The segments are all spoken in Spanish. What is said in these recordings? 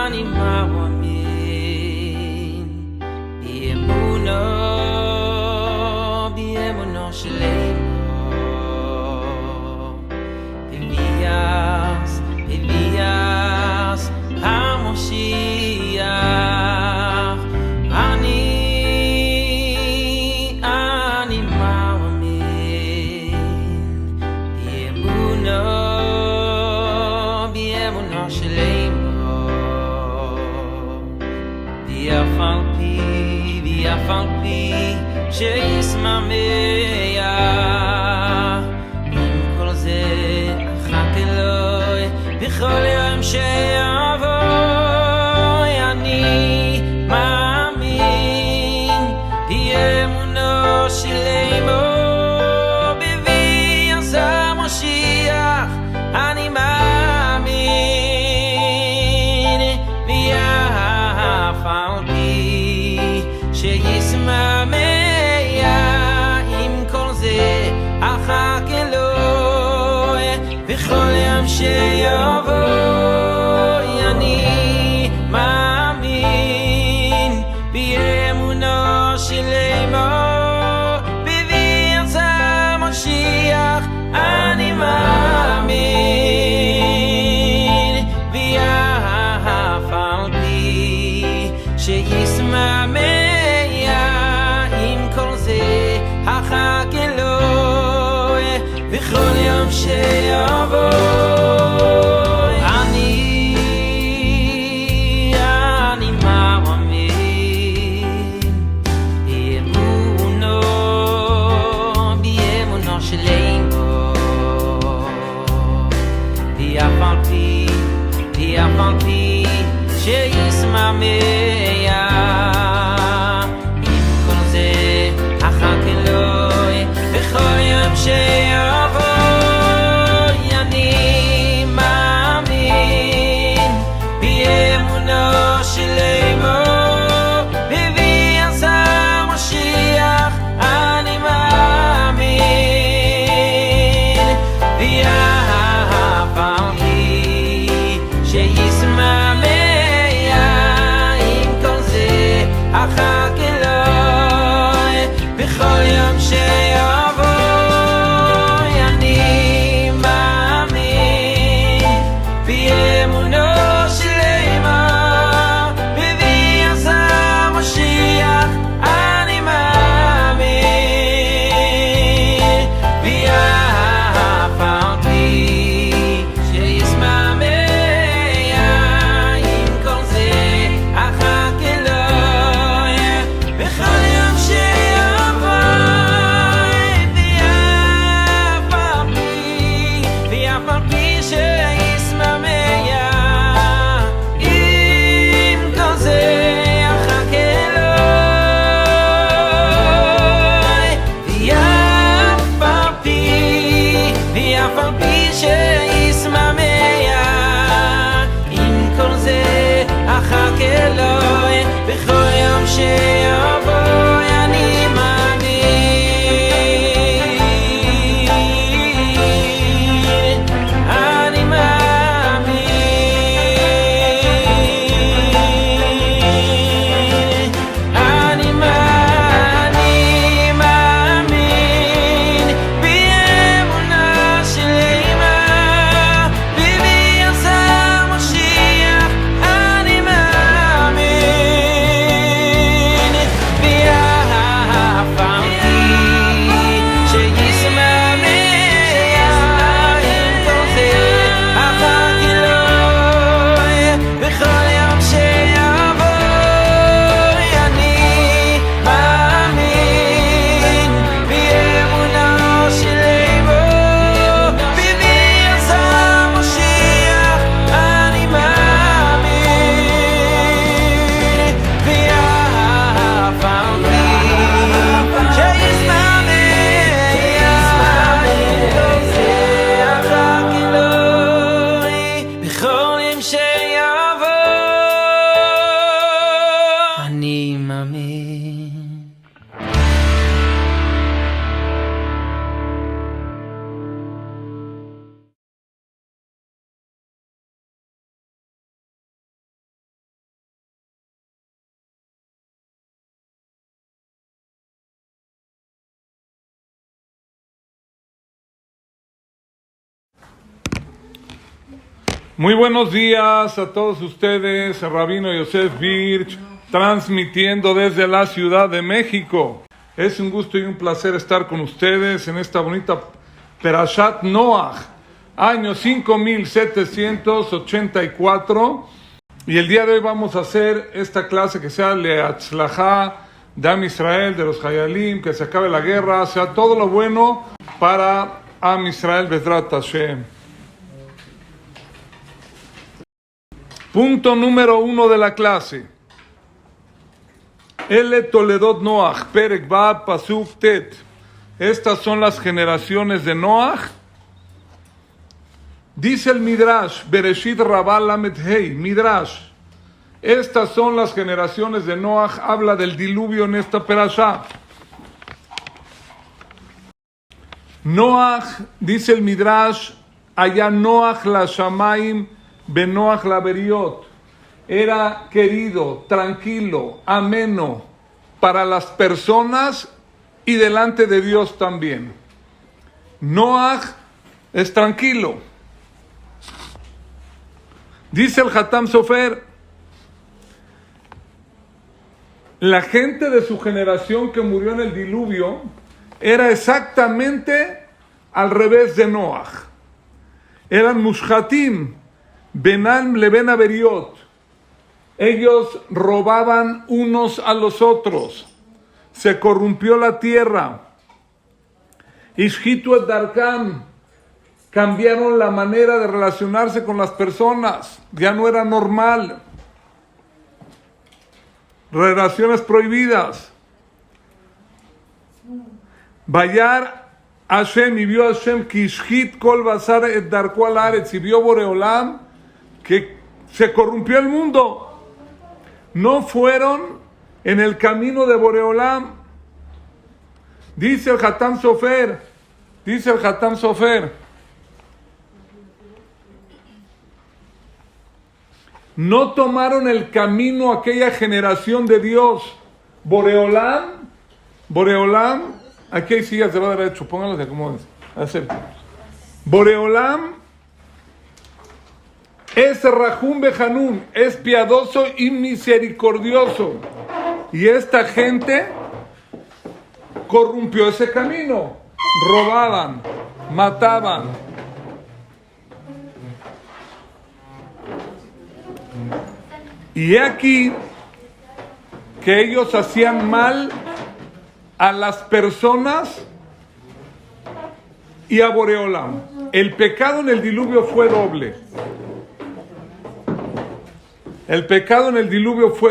אני מאמין באמונו שלנו הביאס המשיח. אני מאמין באמונו שלנו ואף על פי שישמח עם כל זה אחת אלוהי בכל יום שיבוא. אני מאמין באמונו שלנו בביאת המשיח. אני מאמין ואף על פי שישמח עם כל זה אחר אלוהי בכל יום שיבוא. אני מאמין באמונו שלנו בביאת המשיח. אני מאמין ואף על פי שישמח עם כל זה אחר אלוהי בכל יום שיבוא. אני מאמין באמונו שלנו ואף על פי שישמח עם כל זה אחר אלוהי בכל יום שיבוא. אני מאמין באמונו שלנו בביאת המשיח. אני מאמין ואף על פי שישמח עם כל זה אחר אלוהי בכל יום שיבוא. אני מאמין באמונו שלנו בביאת המשיח. אני מאמין ואף על פי שישמח עם כל זה אחר אלוהי בכל יום שיבוא. ואף על פי שישמח עם כל זה אחר אלוהי. ואף על פי שישמח עם כל זה אחר אלוהי בכל יום שיבוא. אני מאמין, אני מאמין, אני מאמין באמונו שלנו בביאת המשיח. אני מאמין Muy buenos días a todos ustedes, Rabino Yosef Birch, transmitiendo desde la Ciudad de México. Es un gusto y un placer estar con ustedes en esta bonita Perashat Noach, año 5784. Y el día de hoy vamos a hacer esta clase que sea Leatzlajá de Am Israel, de los Hayalim, que se acabe la guerra, sea todo lo bueno para Am Israel Bezrat Hashem. Punto número 1 de la clase. Ele Toledot Noach, Perek Vav, Pasuk Tet. Estas son las generaciones de Noach. Dice el Midrash, Bereshit Rabá Lamed Hei, Midrash. Estas son las generaciones de Noach. Habla del diluvio en esta perashá. Noach, dice el Midrash, allá Noach la Shamaim, Benoach la Beriot. Era querido, tranquilo, ameno para las personas y delante de Dios también. Noach es tranquilo. Dice el Hatam Sofer, la gente de su generación que murió en el diluvio era exactamente al revés de Noach. Eran Mushhatim, Benam Leben Aberiot. Ellos robaban unos a los otros. Se corrompió la tierra. Ishhitu et Darkam. Cambiaron la manera de relacionarse con las personas. Ya no era normal. Relaciones prohibidas. Bayar Hashem, y vio Hashem que Ishhit kol basar et darko al aretz, y vio Boreolam que se corrompió el mundo. No fueron en el camino de Boreolam. Dice el Hatam Sofer, no tomaron el camino aquella generación de Dios. Boreolam, aquí hay sillas de lado derecho, pónganlas y acomódense. Boreolam es Rahum Behanun, es piadoso y misericordioso. Y esta gente corrompió ese camino. Robaban, mataban. Y he aquí que ellos hacían mal a las personas y a Boreolam. El pecado en el diluvio fue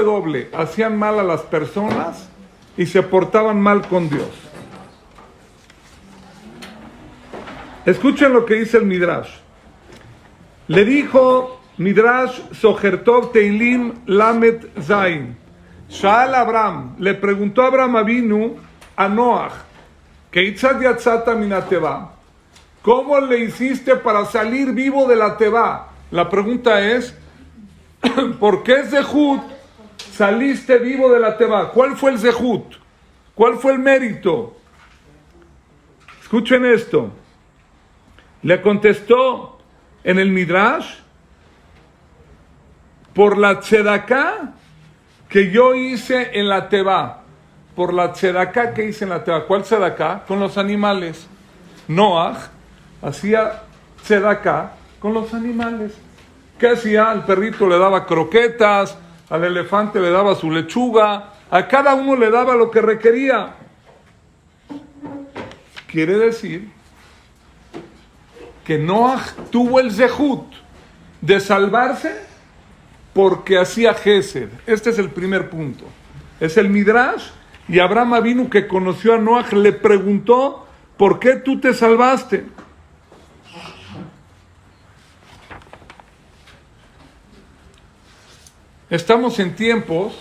doble. Hacían mal a las personas y se portaban mal con Dios. Escuchen lo que dice el Midrash. Le dijo Midrash Sohertov Teilim Lamed Zain. Shaal Abraham, le preguntó a Abraham Avinu a Noach, que Itzad Yatzata Minateva, ¿cómo le hiciste para salir vivo de la Teba? La pregunta es, ¿por qué Zehut saliste vivo de la Teba? ¿Cuál fue el Zehut? ¿Cuál fue el mérito? Escuchen esto. Le contestó en el Midrash, por la tzedaká que yo hice en la Teba. Por la tzedaká que hice en la Teba. ¿Cuál tzedaká? Con los animales. Noach hacía tzedaká con los animales. ¿Qué hacía? Al perrito le daba croquetas, al elefante le daba su lechuga, a cada uno le daba lo que requería. Quiere decir que Noach tuvo el zehut de salvarse porque hacía Gesed. Este es el primer punto. Es el Midrash, y Abraham Avinu, que conoció a Noach, le preguntó, ¿por qué tú te salvaste? Estamos en tiempos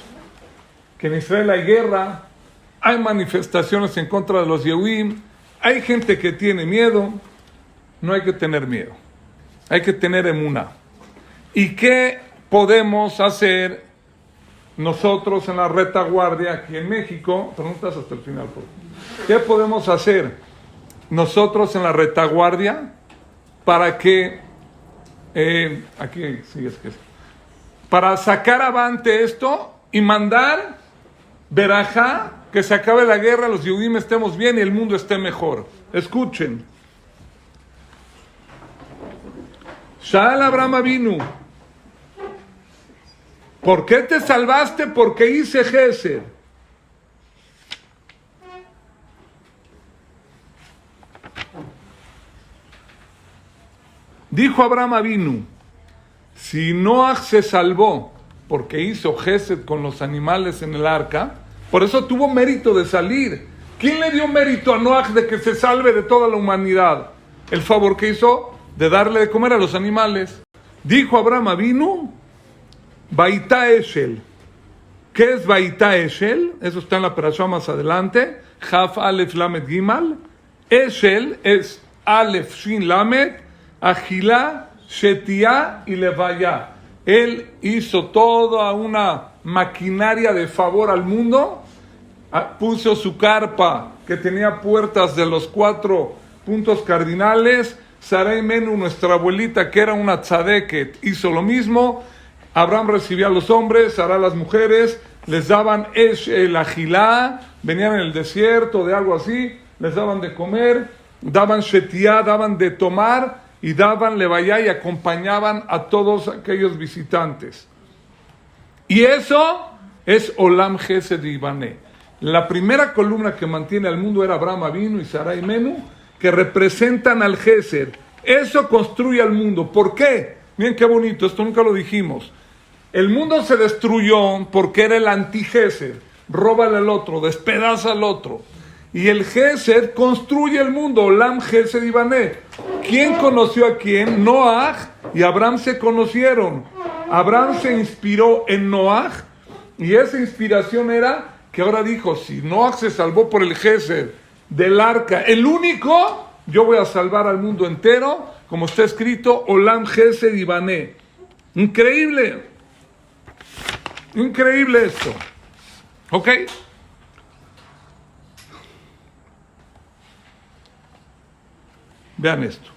que en Israel hay guerra, hay manifestaciones en contra de los Yehudim, hay gente que tiene miedo. No hay que tener miedo, hay que tener emuná. ¿Y qué podemos hacer nosotros en la retaguardia aquí en México? Preguntas hasta el final, por favor. ¿Qué podemos hacer nosotros en la retaguardia para que Aquí, sí, es que es. Para sacar avante esto y mandar verajá, que se acabe la guerra, los Yehudim estemos bien y el mundo esté mejor. Escuchen. Sha'al Abraham Avinu, ¿por qué te salvaste? Porque hice Gesed. Dijo Abraham Avinu, si Noach se salvó porque hizo Gesed con los animales en el arca, por eso tuvo mérito de salir. ¿Quién le dio mérito a Noach de que se salve de toda la humanidad? El favor que hizo de darle de comer a los animales. Dijo Abraham Avinu, Baitá Eshel. ¿Qué es Baitá Eshel? Eso está en la parashá más adelante. Jaf Alef Lamed Gimal. Eshel es Alef Shin Lamed, Agilá, Shetiá y Levayá. Él hizo toda una maquinaria de favor al mundo. Puso su carpa que tenía puertas de los 4 puntos cardinales. Sarai Menú, nuestra abuelita, que era una tzadeket, hizo lo mismo. Abraham recibía a los hombres, Sará a las mujeres, les daban el agilá, venían en el desierto de algo así, les daban de comer, daban shetiá, daban de tomar y daban levayá y acompañaban a todos aquellos visitantes. Y eso es Olam Gesed Ibané. La primera columna que mantiene al mundo era Abraham Avinu y Sarai Menú, que representan al Gesed. Eso construye al mundo. ¿Por qué? Miren qué bonito, esto nunca lo dijimos. El mundo se destruyó porque era el anti-Gesed. Róbale al otro, despedaza al otro. Y el Gesed construye el mundo. Olam Gesed Ibané. ¿Quién conoció a quién? Noach y Abraham se conocieron. Abraham se inspiró en Noach y esa inspiración era que ahora dijo, si Noach se salvó por el Gesed del arca, el único, yo voy a salvar al mundo entero, como está escrito, Olam Gesed Ibané. Increíble. Increíble esto. ¿Ok? Vean esto.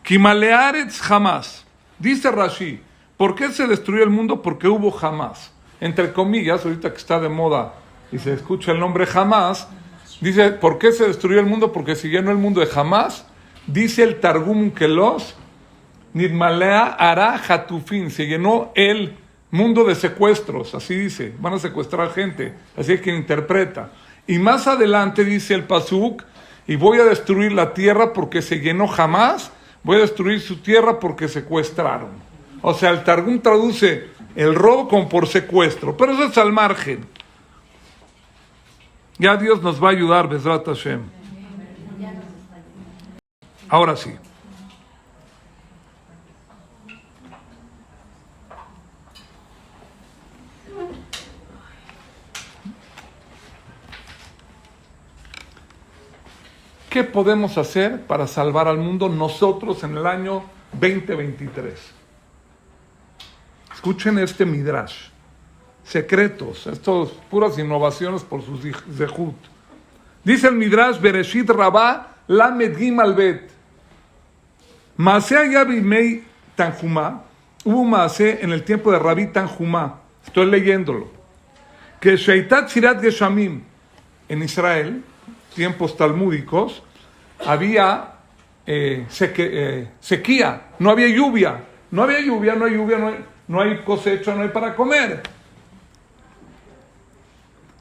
Kimalearetz jamás. Dice Rashi, ¿por qué se destruyó el mundo? Porque hubo jamás. Entre comillas, ahorita que está de moda y se escucha el nombre jamás, dice, ¿por qué se destruyó el mundo? Porque se llenó el mundo de jamás. Dice el Targum Kelos, Nidmalea Ara Hatufin, se llenó el mundo de secuestros, así dice, van a secuestrar gente, así es que interpreta. Y más adelante dice el Pasuk, y voy a destruir la tierra porque se llenó jamás, voy a destruir su tierra porque secuestraron. O sea, el Targum traduce el robo como por secuestro, pero eso es al margen. Ya Dios nos va a ayudar, Bezrat Hashem. Ahora sí. ¿Qué podemos hacer para salvar al mundo nosotros en el año 2023? Escuchen este midrash. Secretos, estos puras innovaciones por sus zehut. Dice el midrash, Bereshit Rabá Lamed Gimal Bet. Maaseh Yabimei Tanjumá. Hubo un Maaseh en el tiempo de Rabí Tanjumá. Estoy leyéndolo. Que Sheitat Shirat Geshamim. En Israel, tiempos talmúdicos, había sequía. No había lluvia. No había lluvia, no hay lluvia, no hay cosecha, no hay para comer.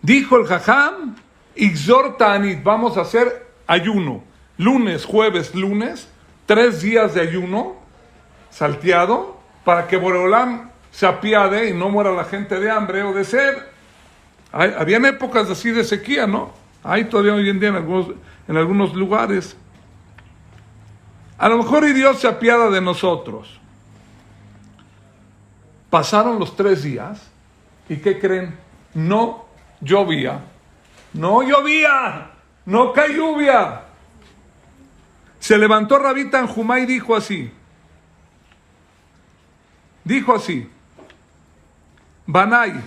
Dijo el Jajam, Ixor Ta'anit, vamos a hacer ayuno. Lunes, jueves, lunes, 3 días de ayuno, salteado, para que Boreolam se apiade y no muera la gente de hambre o de sed. Habían épocas así de sequía, ¿no? Hay todavía hoy en día en algunos lugares. A lo mejor y Dios se apiada de nosotros. Pasaron los 3 días y ¿qué creen? No llovía, no cae lluvia. Se levantó Rabí Tanjumá y dijo así, Banay,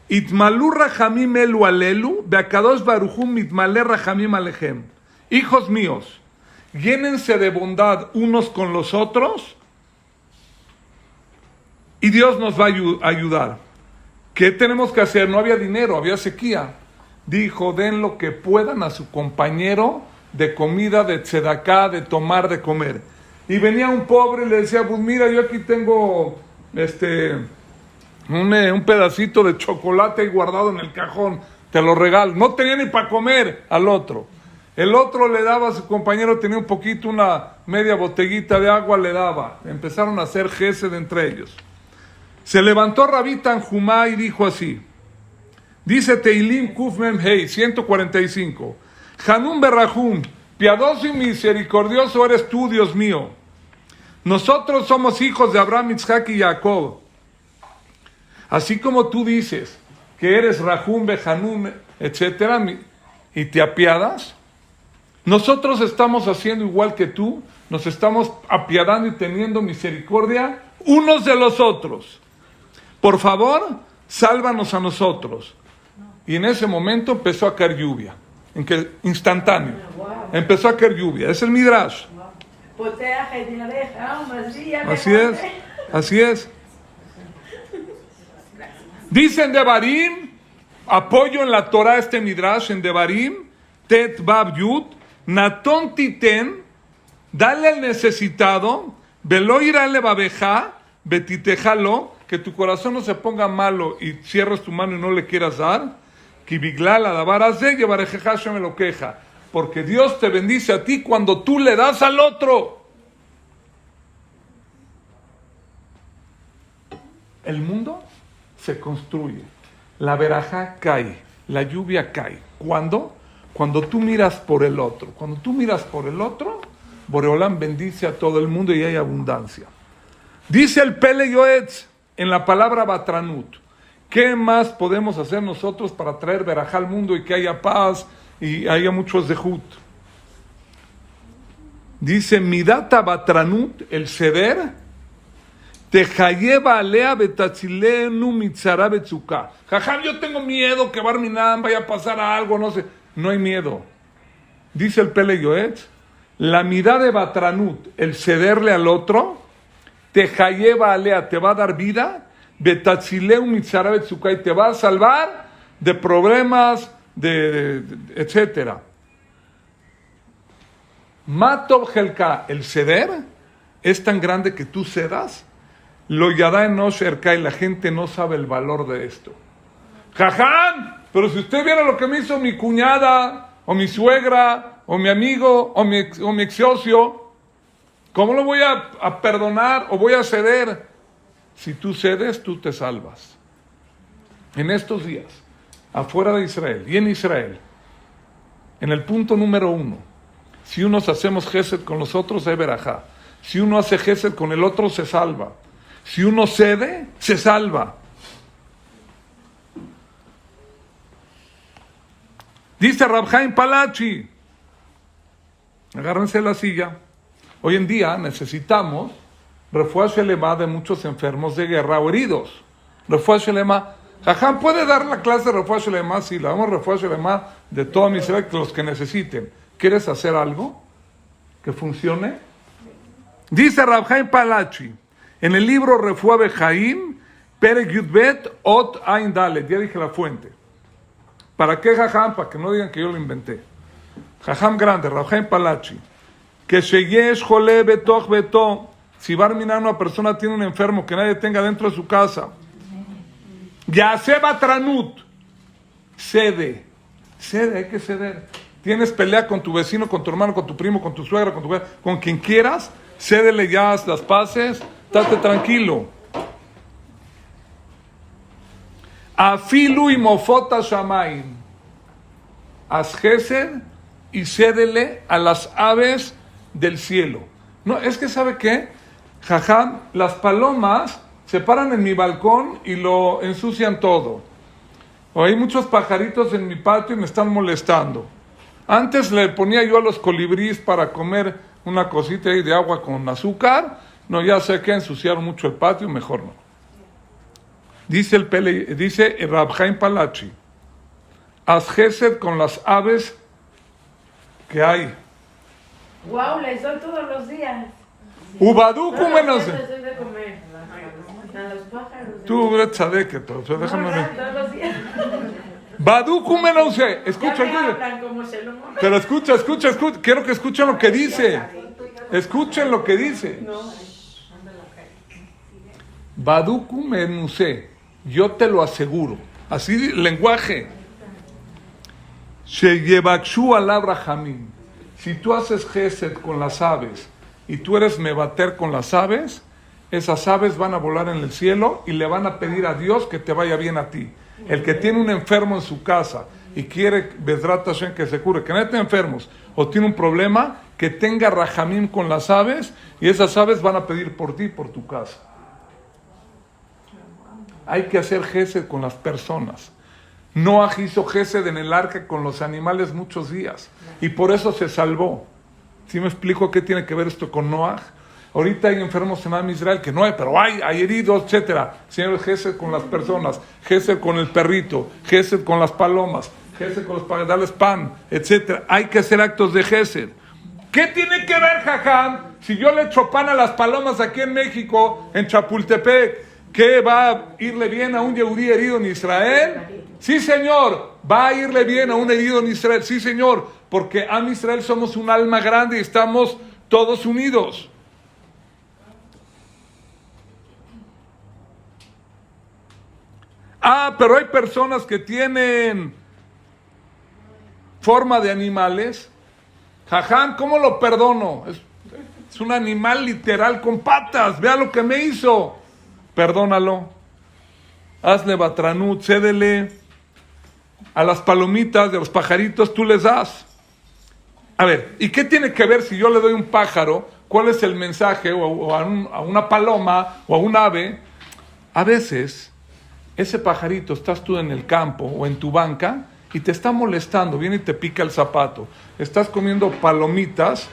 Itmalú Rachamim Elu Alelu, Beakadosh Baruchum Mitmalé Rachamim Alechem. hijos míos, llénense de bondad unos con los otros y Dios nos va a ayudar. ¿Qué tenemos que hacer? No había dinero, había sequía. Dijo, den lo que puedan a su compañero de comida, de tzedaká, de tomar, de comer. Y venía un pobre y le decía, pues mira, yo aquí tengo un pedacito de chocolate ahí guardado en el cajón, te lo regalo. No tenía ni para comer al otro. El otro le daba a su compañero, tenía un poquito, una media botellita de agua, le daba. Empezaron a hacer gesed entre ellos. Se levantó Rabí Tanjumá y dijo así, dice Teilim Kuf Mem Hei 145, Hanun Berrahum, piadoso y misericordioso eres tú, Dios mío. Nosotros somos hijos de Abraham, Isaac y Jacob. Así como tú dices que eres Rahum, Behanun, etcétera, y te apiadas, nosotros estamos haciendo igual que tú, nos estamos apiadando y teniendo misericordia unos de los otros. Por favor, sálvanos a nosotros. Y en ese momento empezó a caer lluvia, instantáneo. Empezó a caer lluvia. Es el Midrash. Así es, así es. Dicen Devarim, apoyo en la Torah este Midrash, en Devarim, Tet Bab Yud, Naton Titen, dale al necesitado, Velo irale babeja, betitejalo, que tu corazón no se ponga malo y cierres tu mano y no le quieras dar, Kibiglala dabarazé, llevarejeja me lo queja, porque Dios te bendice a ti cuando tú le das al otro. El mundo se construye, la verajá cae, la lluvia cae. ¿Cuándo? Cuando tú miras por el otro. Cuando tú miras por el otro, Boreolán bendice a todo el mundo y hay abundancia. Dice el Pele Yoetz en la palabra Batranut, ¿qué más podemos hacer nosotros para traer verajá al mundo y que haya paz y haya muchos zehut? Dice Midata Batranut, el ceder, Tejayeva alea betachilenu mitzara betzuka. Jajam, yo tengo miedo que Barminan vaya a pasar algo, no sé. No hay miedo. Dice el Pele Yoetz, la mirada de Batranut, el cederle al otro, Tejayeva alea, te va a dar vida, betachileu mitzara betzuka, y te va a salvar de problemas, etcétera. Matov Helka, el ceder, es tan grande que tú cedas. Lo yada en Osherka y la gente no sabe el valor de esto. ¡Jajam! Pero si usted viera lo que me hizo mi cuñada, o mi suegra, o mi amigo, o mi ex socio, ¿cómo lo voy a perdonar o voy a ceder? Si tú cedes, tú te salvas. En estos días, afuera de Israel y en Israel, en el punto número 1, si unos hacemos gesed con los otros, hay verajá. Si uno hace gesed con el otro, se salva. Si uno cede, se salva. Dice Rab Chaim Palachi, agárrense la silla. Hoy en día necesitamos refuá shelema de muchos enfermos de guerra o heridos. Refuá shelema. Jajam, ¿puede dar la clase de refuá shelema? Sí, la damos refuá shelema de toda mi Israel, los que necesiten. ¿Quieres hacer algo que funcione? Dice Rab Chaim Palachi, en el libro Refuá Bejaim, Perek Yudbet, Ot Ain Dalet, ya dije la fuente. ¿Para qué Jajam? Para que no digan que yo lo inventé. Jajam grande, Rab Chaim Palachi, que Sheyesh Jole Betoch Beto, si Barminan una persona tiene un enfermo que nadie tenga dentro de su casa, Yase Batranut, cede, hay que ceder. Tienes pelea con tu vecino, con tu hermano, con tu primo, con tu suegra, con quien quieras, cédele ya las paces, estate tranquilo. Afilu y mofota shamaim, haz gesed y cédele a las aves del cielo. No, es que ¿sabe qué? Jajam, las palomas se paran en mi balcón y lo ensucian todo. O hay muchos pajaritos en mi patio y me están molestando. Antes le ponía yo a los colibríes para comer una cosita ahí de agua con azúcar. No, ya sé que ensuciaron mucho el patio, mejor no. Dice Rab Chaim Palachi, haz gesed con las aves ¿Qué hay? Wow, le doy todos los días. Ubaduk Todos los menos. días les doy de comer. A los pájaros. Tú, tzadeket, déjame No, ver. todos los días. Baduk menos. Ya Escucha, me escucha. hablan como Salomón. Pero escucha. Quiero que escuchen lo que dice. Escuchen lo que dice. Baduk menuse. Yo te lo aseguro. Así lenguaje. Sheyebakshu alab rahamim. Si tú haces gesed con las aves y tú eres mebater con las aves, esas aves van a volar en el cielo y le van a pedir a Dios que te vaya bien a ti. El que tiene un enfermo en su casa y quiere Bezrat Hashem que se cure, que no esté enfermos o tiene un problema, que tenga rahamim con las aves y esas aves van a pedir por ti, por tu casa. Hay que hacer gesed con las personas. Noah hizo gesed en el arca con los animales muchos días y por eso se salvó. ¿Sí me explico qué tiene que ver esto con Noah? Ahorita hay enfermos en Am Israel que no hay, pero hay heridos, etcétera. Señor, gesed con las personas, gesed con el perrito, gesed con las palomas, gesed con los para darles pan, etcétera. Hay que hacer actos de gesed. ¿Qué tiene que ver, Jajam, si yo le echo pan a las palomas aquí en México, en Chapultepec? ¿Qué va a irle bien a un yehudí herido en Israel? Sí, señor, va a irle bien a un herido en Israel. Sí, señor, porque Am Israel somos un alma grande y estamos todos unidos. Pero hay personas que tienen forma de animales. Jajam, ¿cómo lo perdono? Es un animal literal con patas. Vea lo que me hizo. Perdónalo. Hazle batranut, cédele. A las palomitas de los pajaritos tú les das. A ver, ¿y qué tiene que ver si yo le doy un pájaro? ¿Cuál es el mensaje? O a una paloma o a un ave. A veces, ese pajarito, estás tú en el campo o en tu banca y te está molestando, viene y te pica el zapato. Estás comiendo palomitas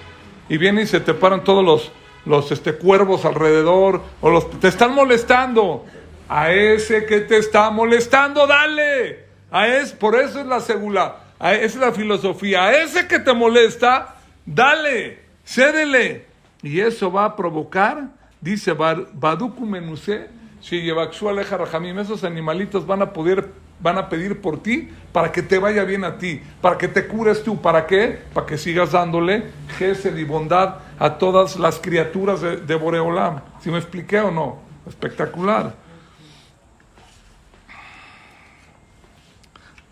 y viene y se te paran todos los cuervos alrededor o te están molestando. A ese que te está molestando, dale. Por eso es la segula, esa es la filosofía. A ese que te molesta, dale, cédele. Y eso va a provocar, dice Baduku Menuse, si Yebakshu aleja Rahamim, esos animalitos van a pedir por ti para que te vaya bien a ti, para que te cures tú. ¿Para qué? Para que sigas dándole gesed y bondad a todas las criaturas de Boreolam. ¿Sí me expliqué o no? Espectacular.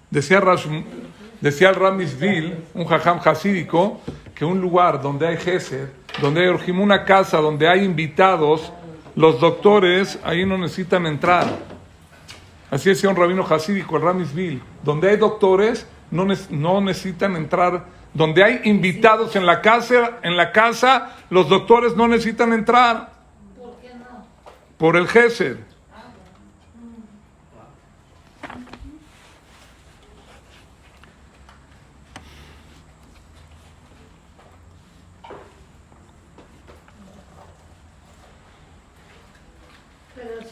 Decía el Ramizvil, un jajam hasídico, que un lugar donde hay gesed, donde hay orjim, una casa donde hay invitados, los doctores ahí no necesitan entrar. Así decía un rabino hasídico, el Ramizvil. Donde hay doctores no necesitan entrar. Donde hay invitados en la casa, los doctores no necesitan entrar. ¿Por qué no? Por el gesed.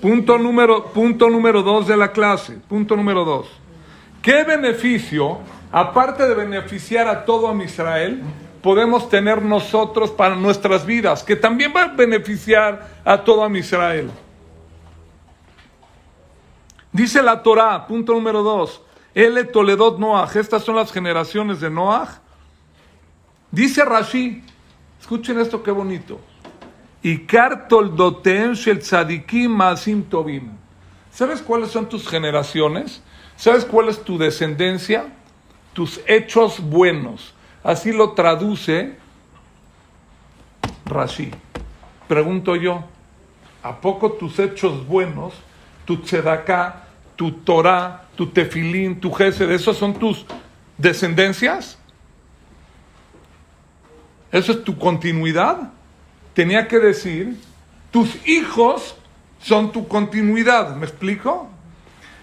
Punto número 2 de la clase. Punto número 2. ¿Qué beneficio, aparte de beneficiar a todo Am Israel, podemos tener nosotros para nuestras vidas, que también va a beneficiar a todo Am Israel? Dice la Torá, punto número 2, Ele Toledot Noach, estas son las generaciones de Noach. Dice Rashi, escuchen esto, qué bonito. Ikar toldotem shel tzadikim maasim tovim. ¿Sabes cuáles son tus generaciones? ¿Sabes cuál es tu descendencia? Tus hechos buenos. Así lo traduce Rashi. Pregunto yo, ¿a poco tus hechos buenos, tu tzedaká, tu Torah, tu tefilín, tu gesed, esos son tus descendencias? ¿Eso es tu continuidad? Tenía que decir, tus hijos son tu continuidad. ¿Me explico?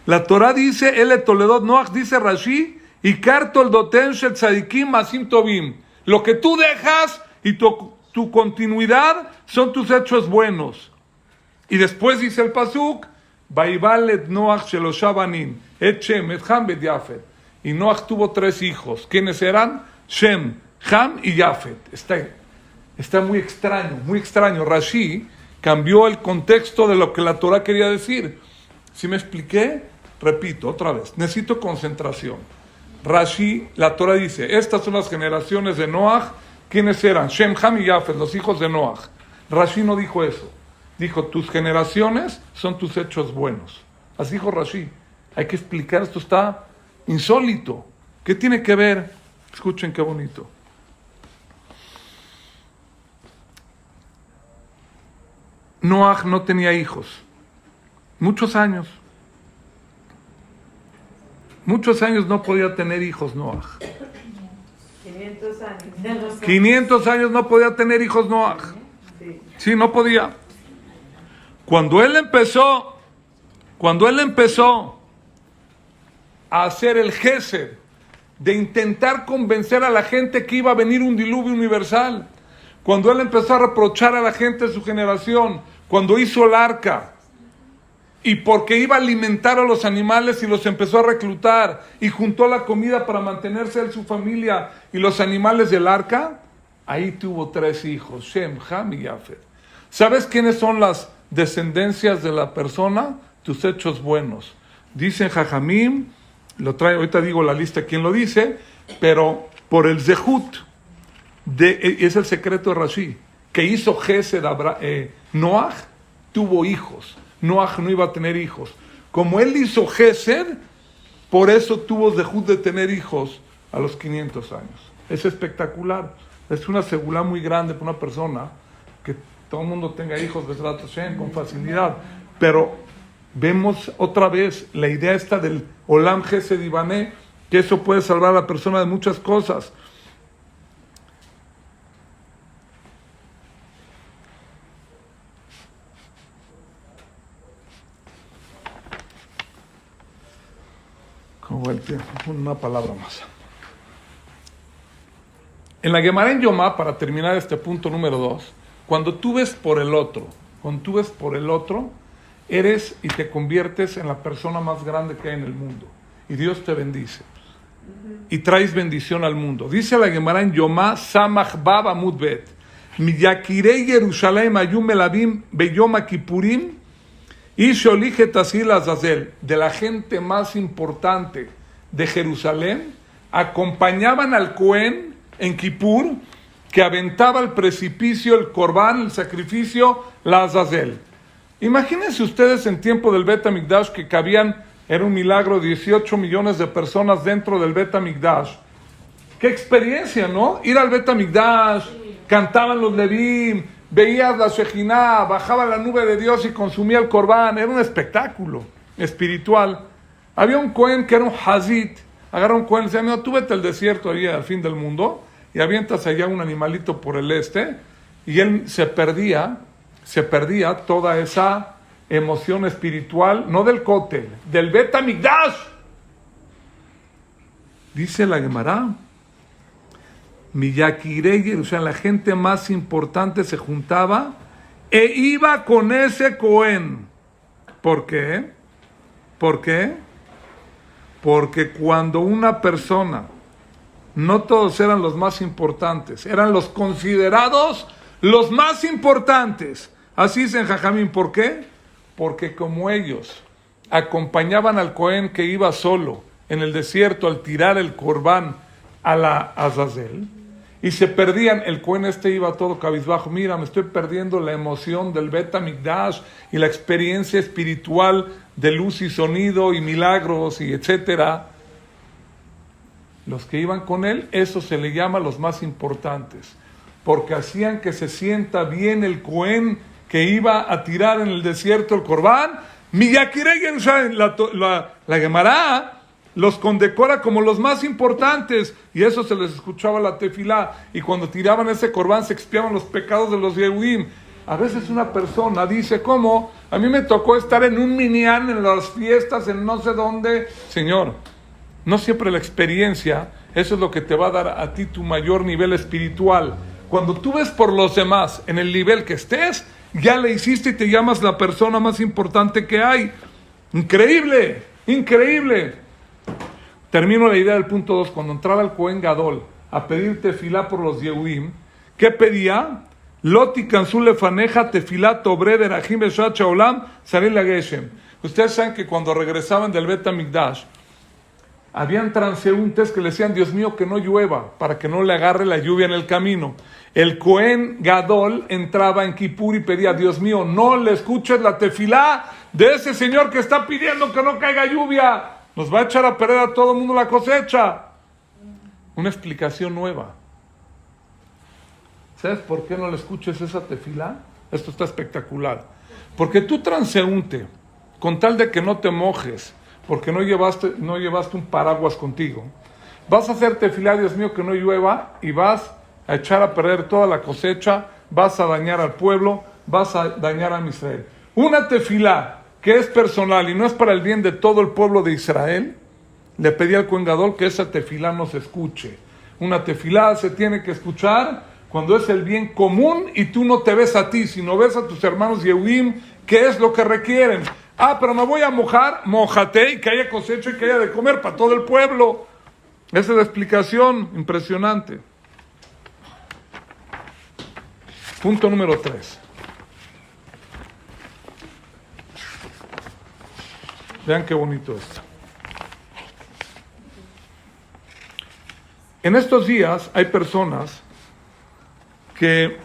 La Torah dice, Ele Toledot Noach, dice Rashi, Ikar toldotem shel tzadikim maasim tovim. Lo que tú dejas y tu continuidad son tus hechos buenos. Y después dice el pasuk, Vaibal et Noach shelosha banim, et Shem, et Ham, et Yafet. Y Noach tuvo 3 hijos. ¿Quiénes eran? Shem, Ham y Yafet. Está muy extraño, muy extraño. Rashi cambió el contexto de lo que la Torah quería decir. ¿Sí me expliqué? Repito, otra vez. Necesito concentración. Rashi, la Torah dice, estas son las generaciones de Noach. ¿Quiénes eran? Shem, Ham y Yafet, los hijos de Noach. Rashi no dijo eso. Dijo, tus generaciones son tus hechos buenos. Así dijo Rashi. Hay que explicar, esto está insólito. ¿Qué tiene que ver? Escuchen qué bonito. Noach no tenía hijos. Muchos años. Muchos años no podía tener hijos Noach. 500 años. 500 años no podía tener hijos Noach. Sí, no podía. Cuando él empezó a hacer el gesed de intentar convencer a la gente que iba a venir un diluvio universal, cuando él empezó a reprochar a la gente de su generación, cuando hizo el arca, y porque iba a alimentar a los animales y los empezó a reclutar, y juntó la comida para mantenerse él, su familia y los animales del arca, ahí tuvo 3 hijos, Shem, Ham y Yafet. ¿Sabes quiénes son las descendencias de la persona? Tus hechos buenos. Dicen Jajamim, lo trae, ahorita digo la lista quién lo dice, pero por el Zehut, es el secreto de Rashi, que hizo Gesed Noach, tuvo hijos. Noach no iba a tener hijos. Como él hizo Gesed, por eso tuvo Zehut de tener hijos a los 500 años. Es espectacular. Es una segulá muy grande para una persona que todo el mundo tenga hijos Bezrat Hashem con facilidad. Pero vemos otra vez la idea esta del Olam Gesed Ibané, que eso puede salvar a la persona de muchas cosas. Como el tiempo, una palabra más. En la Gemara en Yomá, para terminar este punto número 2, cuando tú ves por el otro, eres y te conviertes en la persona más grande que hay en el mundo. Y Dios te bendice. Y traes bendición al mundo. Dice la Gemara en Yomá, Samach Baba Mudbet, Miyakirei Yerushalayim Ayum Melabim Beyom Kippurim, y Sholichet Asil Azazel, de la gente más importante de Jerusalén, acompañaban al Cohen en Kippur, que aventaba al precipicio el Corbán, el sacrificio, la Azazel. Imagínense ustedes en tiempo del Bet HaMikdash que cabían, era un milagro, 18 millones de personas dentro del Bet HaMikdash. ¡Qué experiencia!, ¿no? Ir al Bet HaMikdash, cantaban los Levim, veías la Shejiná, bajaba la nube de Dios y consumía el Corbán. Era un espectáculo espiritual. Había un Cohen que era un Hazit. Agarra un Cohen y decía, no, tú vete al desierto ahí al fin del mundo y avientas allá un animalito por el este. Y él se perdía toda esa emoción espiritual, no del Kotel, del Bet HaMikdash. Dice la Gemara, Miyakirei, o sea, la gente más importante se juntaba e iba con ese Cohen. ¿Por qué? Porque cuando una persona, no todos eran los más importantes, eran los considerados los más importantes. Así dicen Jajamín. ¿Por qué? Porque como ellos acompañaban al Cohen que iba solo en el desierto al tirar el Corbán a la Azazel, y se perdían, el Cohen iba todo cabizbajo, mira, me estoy perdiendo la emoción del Bet HaMikdash y la experiencia espiritual de luz y sonido y milagros y etcétera. Los que iban con él, eso se le llama los más importantes, porque hacían que se sienta bien el Cohen que iba a tirar en el desierto el Corbán. Miyakirei Yerushalayim, la Gemara los condecora como los más importantes, y eso se les escuchaba la tefilá, y cuando tiraban ese Corbán se expiaban los pecados de los Yehudim. A veces una persona dice, ¿cómo? A mí me tocó estar en un minyan, en las fiestas, en no sé dónde. Señor, no siempre la experiencia, eso es lo que te va a dar a ti tu mayor nivel espiritual. Cuando tú ves por los demás, en el nivel que estés, ya le hiciste y te llamas la persona más importante que hay. Increíble, increíble. Termino la idea del punto 2. Cuando entraba el Cohen Gadol a pedir tefilá por los Yehudim, ¿qué pedía? Loti cansule faneja tefilá tobre de rajim beshat shaolam saril la geshem. Ustedes saben que cuando regresaban del Bet HaMikdash, habían transeúntes que le decían, Dios mío, que no llueva, para que no le agarre la lluvia en el camino. El Cohen Gadol entraba en Kippur y pedía, Dios mío, no le escuches la tefilá de ese señor que está pidiendo que no caiga lluvia. Nos va a echar a perder a todo el mundo la cosecha. Una explicación nueva. ¿Sabes por qué no le escuches esa tefilá? Esto está espectacular. Porque tú transeúnte, con tal de que no te mojes, porque no llevaste un paraguas contigo, vas a hacer tefilá, Dios mío, que no llueva, y vas a echar a perder toda la cosecha, vas a dañar al pueblo, vas a dañar a Israel. Una tefilá que es personal y no es para el bien de todo el pueblo de Israel, le pedí al Cohen Gadol que esa tefilá no se escuche. Una tefilá se tiene que escuchar cuando es el bien común y tú no te ves a ti, sino ves a tus hermanos Yehudim, que es lo que requieren. Pero me voy a mojar, mójate, y que haya cosecha y que haya de comer para todo el pueblo. Esa es la explicación impresionante. Punto número 3. Vean qué bonito esto. En estos días hay personas que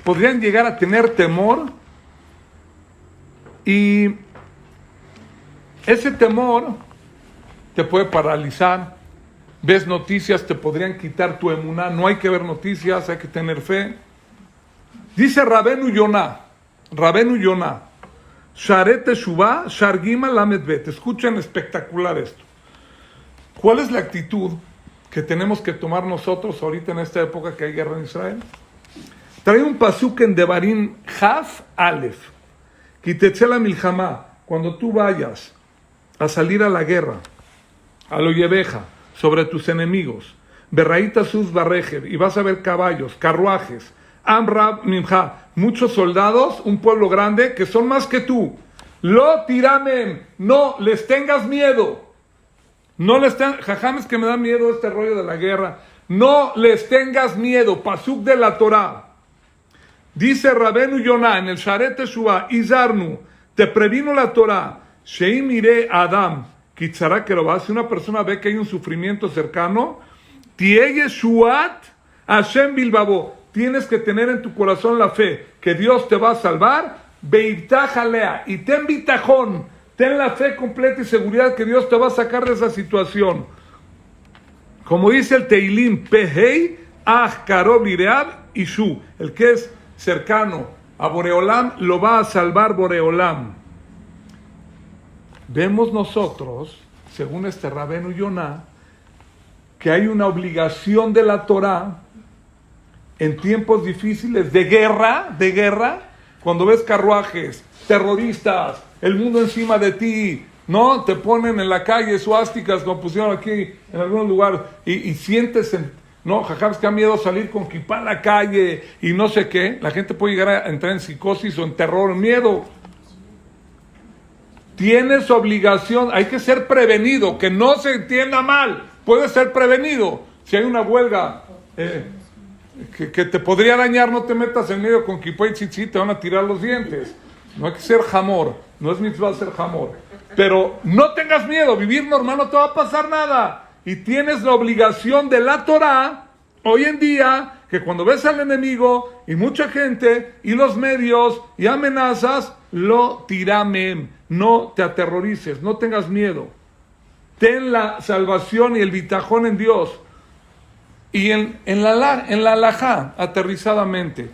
podrían llegar a tener temor, y ese temor te puede paralizar. Ves noticias, te podrían quitar tu emuná. No hay que ver noticias, hay que tener fe. Dice Rabenu Yonah, Sharet Teshuvah, Shargima Lamed Bet. Escuchen, espectacular esto. ¿Cuál es la actitud que tenemos que tomar nosotros ahorita en esta época que hay guerra en Israel? Trae un pasuk en Devarim Haf Alef. Quitetze milhamá, cuando tú vayas a salir a la guerra, a lo yeveja, sobre tus enemigos, berraíta sus barrejev, y vas a ver caballos, carruajes, amrab nimja, muchos soldados, un pueblo grande que son más que tú. Lo tiramen, no les tengas miedo. No les tengas, jajames que me da miedo este rollo de la guerra. No les tengas miedo, pasuk de la Torah. Dice Rabenu Yonah en el Sharet Teshuvah, Izarnu, te previno la Torah, Sheim ire Adam, Kitzara Kerobá, si una persona ve que hay un sufrimiento cercano, Tie Yeshuat Hashem Bilbabo, tienes que tener en tu corazón la fe que Dios te va a salvar, Beitach alea, y ten bitajón, ten la fe completa y seguridad que Dios te va a sacar de esa situación. Como dice el Teilim, Pehei Ach Karob Lireab Ishu, el que es cercano a Boreolam, lo va a salvar Boreolam. Vemos nosotros, según este Rabenu Yonah, que hay una obligación de la Torah en tiempos difíciles de guerra, cuando ves carruajes, terroristas, el mundo encima de ti, ¿no? Te ponen en la calle suásticas, como pusieron aquí en algún lugar, y sientes no, jajabes que da miedo salir con kipá a la calle y no sé qué. La gente puede llegar a entrar en psicosis o en terror, miedo. Tienes obligación, hay que ser prevenido, que no se entienda mal, puede ser prevenido. Si hay una huelga que te podría dañar, no te metas en medio con kipá y tzitzit, te van a tirar los dientes. No hay que ser jamor, no es mitzvah ser jamor. Pero no tengas miedo, vivir normal, no te va a pasar nada. Y tienes la obligación de la Torah, hoy en día, que cuando ves al enemigo, y mucha gente, y los medios, y amenazas, lo tiramen, no te aterrorices, no tengas miedo. Ten la salvación y el bitajón en Dios. Y en la halajá, aterrizadamente,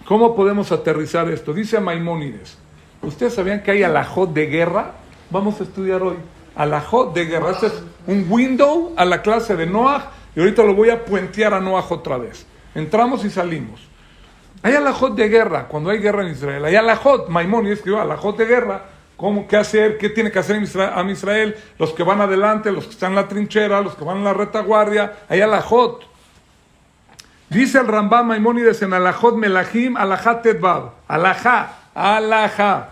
¿cómo podemos aterrizar esto? Dice Maimónides, ¿ustedes sabían que hay halajot de guerra? Vamos a estudiar hoy. Alajot de guerra. Este es un window a la clase de Noah, y ahorita lo voy a puentear a Noah otra vez. Entramos y salimos. Hay alajot de guerra, cuando hay guerra en Israel. Hay alajot, Maimónides escribió alajot de guerra. ¿Cómo? ¿Qué hacer? ¿Qué tiene que hacer a Israel? Los que van adelante, los que están en la trinchera, los que van en la retaguardia. Hay alajot. Dice el Rambam Maimónides en alajot melahim, alajat tetvav. Alajá.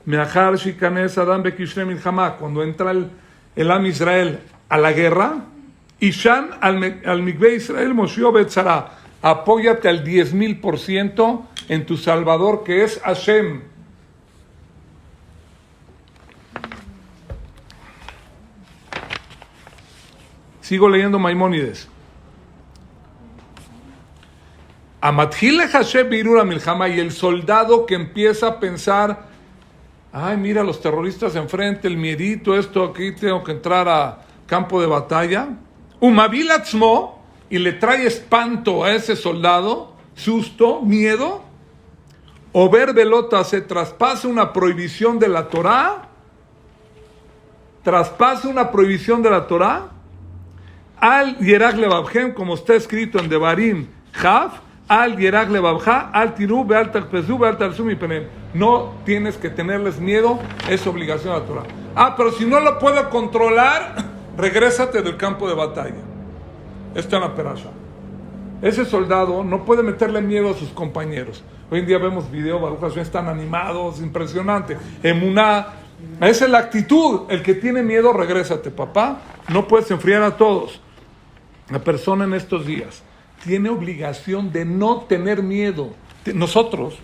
Meachar shikanes Adam bekishre milchama, cuando entra el Am Israel a la guerra. Ishan al Mikveh Israel Moshió Betzara. Apóyate al 10,000% en tu Salvador, que es Hashem. Sigo leyendo Maimónides. Amatjile Hashem Birura Milhama, y el soldado que empieza a pensar, ay, mira los terroristas enfrente, el miedito, esto aquí, tengo que entrar a campo de batalla. Umabilatzmo, y le trae espanto a ese soldado, susto, miedo. O ver velota, se traspasa una prohibición de la Torá. Traspasa una prohibición de la Torá. Al Yerach Levavhem, como está escrito en Devarim Jav, Al Yerach Levavha, Al Tiru, Beal Tarpezu, Beal Tarsum y Penem. No tienes que tenerles miedo, es obligación de la Torah. Pero si no lo puedo controlar, regrésate del campo de batalla. Esto en la perasha. Ese soldado no puede meterle miedo a sus compañeros. Hoy en día vemos videos, Baruch Hashem, están animados, impresionante. Emuná, esa es la actitud. El que tiene miedo, regrésate, papá. No puedes enfriar a todos. La persona en estos días tiene obligación de no tener miedo. Nosotros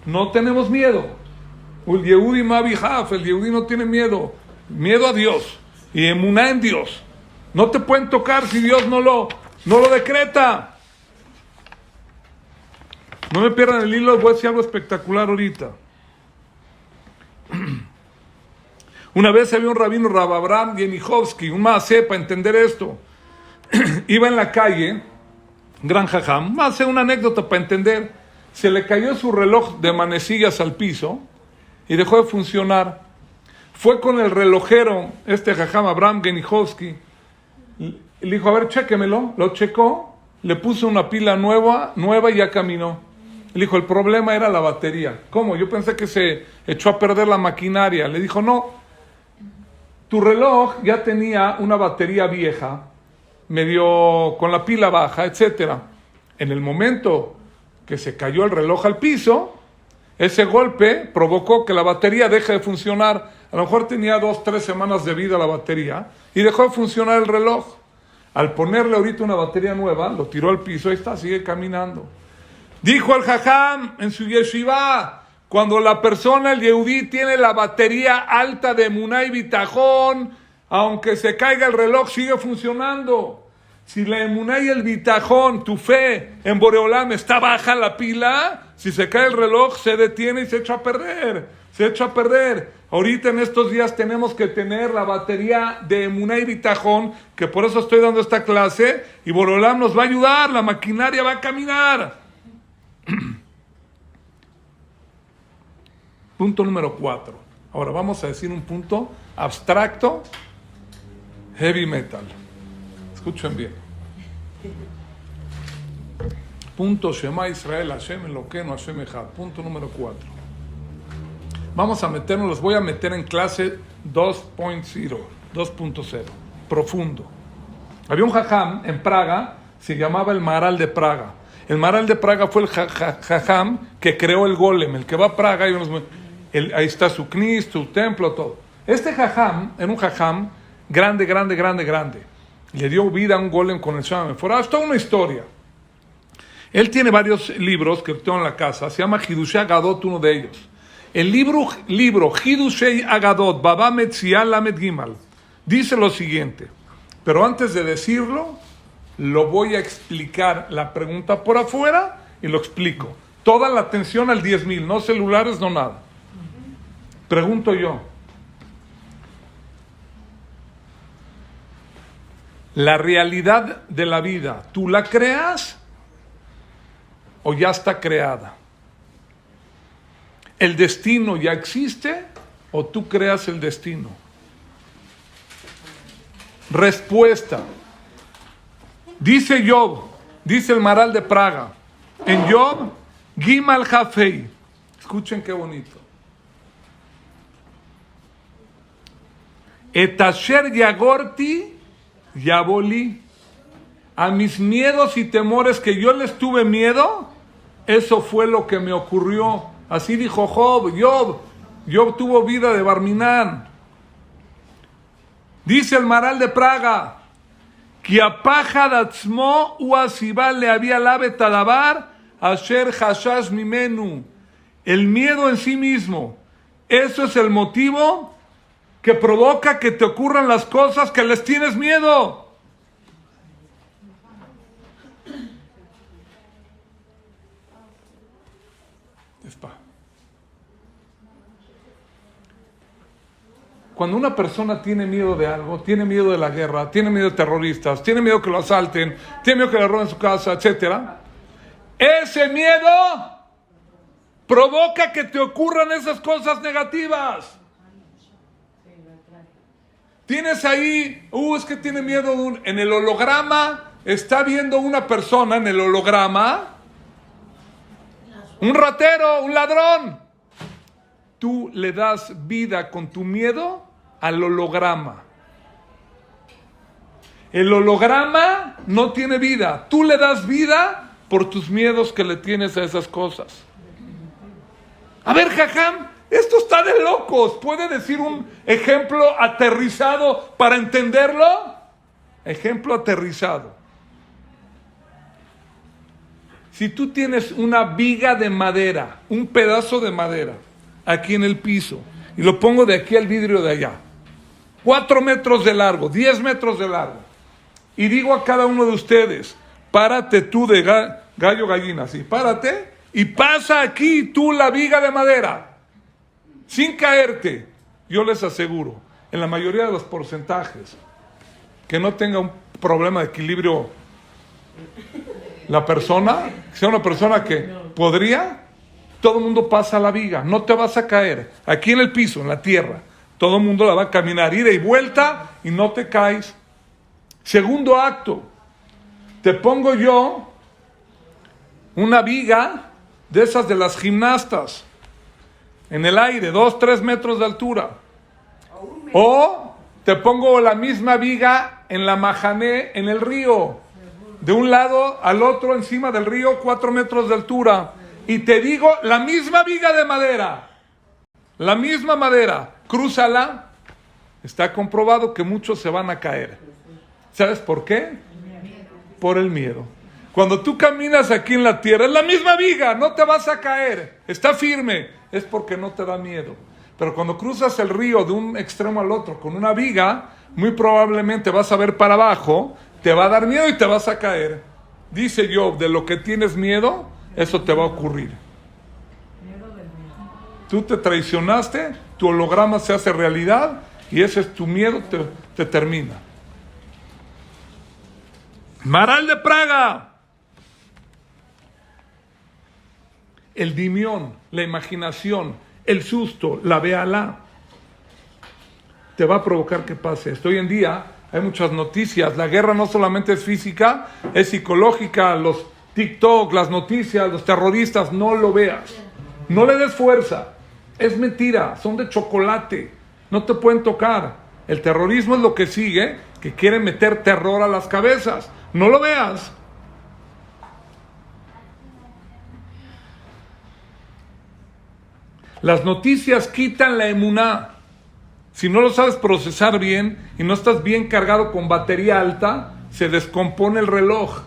no tenemos miedo. El Yehudi Mabihaf, el Yehudi no tiene miedo. Miedo a Dios y emuná en Dios. No te pueden tocar si Dios no lo decreta. No me pierdan el hilo, voy a decir algo espectacular ahorita. Una vez había un rabino, Rab Abraham Yenichovsky, un maasé para entender esto. Iba en la calle, gran jajam, maasé, una anécdota para entender. Se le cayó su reloj de manecillas al piso y dejó de funcionar. Fue con el relojero, este jajam Abraham Yenichovsky, le dijo, a ver, chéquemelo. Lo checó, le puso una pila nueva y ya caminó. Le dijo, el problema era la batería. ¿Cómo? Yo pensé que se echó a perder la maquinaria. Le dijo, no, tu reloj ya tenía una batería vieja, medio con la pila baja, etcétera. En el momento que se cayó el reloj al piso, ese golpe provocó que la batería deje de funcionar. A lo mejor tenía 2-3 semanas de vida la batería y dejó de funcionar el reloj. Al ponerle ahorita una batería nueva, lo tiró al piso, ahí está, sigue caminando. Dijo el jajam en su yeshiva, cuando la persona, el yehudí, tiene la batería alta de emuná y bitajón, aunque se caiga el reloj, sigue funcionando. Si la emuná y el bitajón, tu fe en Boreolam, está baja la pila, si se cae el reloj, se detiene y se echa a perder. Se echa a perder. Ahorita en estos días tenemos que tener la batería de emuná y bitajón, que por eso estoy dando esta clase, y Boreolam nos va a ayudar, la maquinaria va a caminar. Punto número 4. Ahora vamos a decir un punto abstracto, heavy metal. Escuchen bien. Punto Shema Israel, Hashem Elokeinu, Hashem Echad. Punto número 4. Vamos a meternos, los voy a meter en clase 2.0, profundo. Había un jajam en Praga, se llamaba el Maharal de Praga. El Maharal de Praga fue el jajam que creó el golem, el que va a Praga, ahí está su knis, su templo, todo. Este jajam era un jajam grande. Le dio vida a un golem con el Shama Meforach, toda una historia. Él tiene varios libros que tengo en la casa, se llama Hidushei Agadot, uno de ellos. El libro Hidushei Agadot, Baba Metziah Lamed Gimal, dice lo siguiente, pero antes de decirlo, lo voy a explicar la pregunta por afuera y lo explico. Toda la atención al 10,000, no celulares, no nada. Pregunto yo, ¿la realidad de la vida, tú la creas o ya está creada? ¿El destino ya existe o tú creas el destino? Respuesta. Dice Job, dice el Maharal de Praga, en Job, Gimal Hafei. Escuchen qué bonito. Et asher yagorti yaboli. A mis miedos y temores que yo les tuve miedo, eso fue lo que me ocurrió. Así dijo Job. Job tuvo vida de Barminán. Dice el Maral de Praga, que apajad atzmo u asibal le había lave tadabar asher hashash mimenu. El miedo en sí mismo, eso es el motivo que provoca que te ocurran las cosas que les tienes miedo. Cuando una persona tiene miedo de algo, tiene miedo de la guerra, tiene miedo de terroristas, tiene miedo que lo asalten, tiene miedo que le roben su casa, etc., ese miedo provoca que te ocurran esas cosas negativas. Tienes ahí, es que tiene miedo en el holograma, está viendo una persona en el holograma, un ratero, un ladrón. Tú le das vida con tu miedo al holograma. El holograma no tiene vida. Tú le das vida por tus miedos que le tienes a esas cosas. A ver, Jajam, esto está de locos. ¿Puede decir un ejemplo aterrizado para entenderlo? Ejemplo aterrizado. Si tú tienes una viga de madera, un pedazo de madera, aquí en el piso, y lo pongo de aquí al vidrio de allá, 4 metros de largo, 10 metros de largo, y digo a cada uno de ustedes, párate tú de gallo gallina, así, párate, y pasa aquí tú la viga de madera, sin caerte. Yo les aseguro, en la mayoría de los porcentajes, que no tenga un problema de equilibrio la persona, que sea una persona que podría, todo el mundo pasa la viga, no te vas a caer, aquí en el piso, en la tierra, todo el mundo la va a caminar, ida y vuelta, y no te caes. Segundo acto, te pongo yo una viga de esas de las gimnastas, en el aire, 2-3 metros de altura, o te pongo la misma viga en la Mahané, en el río, de un lado al otro, encima del río, 4 metros de altura, y te digo, la misma viga de madera, la misma madera, crúzala, está comprobado que muchos se van a caer. ¿Sabes por qué? Por el miedo. Cuando tú caminas aquí en la tierra, es la misma viga, no te vas a caer, está firme, es porque no te da miedo. Pero cuando cruzas el río de un extremo al otro con una viga, muy probablemente vas a ver para abajo, te va a dar miedo y te vas a caer. Dice Job, de lo que tienes miedo, eso te va a ocurrir. Tú te traicionaste, tu holograma se hace realidad y ese es tu miedo, te termina. Maral de Praga. El dimión, la imaginación, el susto, la bealá, te va a provocar que pase esto. Hoy en día hay muchas noticias. La guerra no solamente es física, es psicológica. Los TikTok, las noticias, los terroristas, no lo veas. No le des fuerza. Es mentira, son de chocolate. No te pueden tocar. El terrorismo es lo que sigue, que quiere meter terror a las cabezas. No lo veas. Las noticias quitan la emuná. Si no lo sabes procesar bien y no estás bien cargado con batería alta, se descompone el reloj.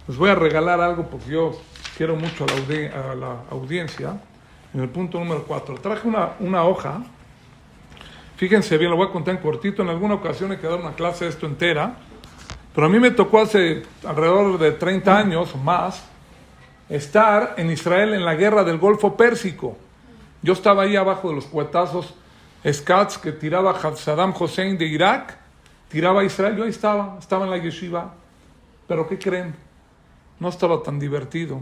Les voy a regalar algo porque yo quiero mucho a la audiencia. En el punto número 4. Traje una hoja. Fíjense bien, lo voy a contar en cortito. En alguna ocasión he quedado una clase de esto entera. Pero a mí me tocó hace alrededor de 30 años o más estar en Israel en la guerra del Golfo Pérsico. Yo estaba ahí abajo de los cuetazos Scats que tiraba Saddam Hussein de Irak, tiraba a Israel. Yo ahí estaba en la yeshiva. Pero ¿qué creen? No estaba tan divertido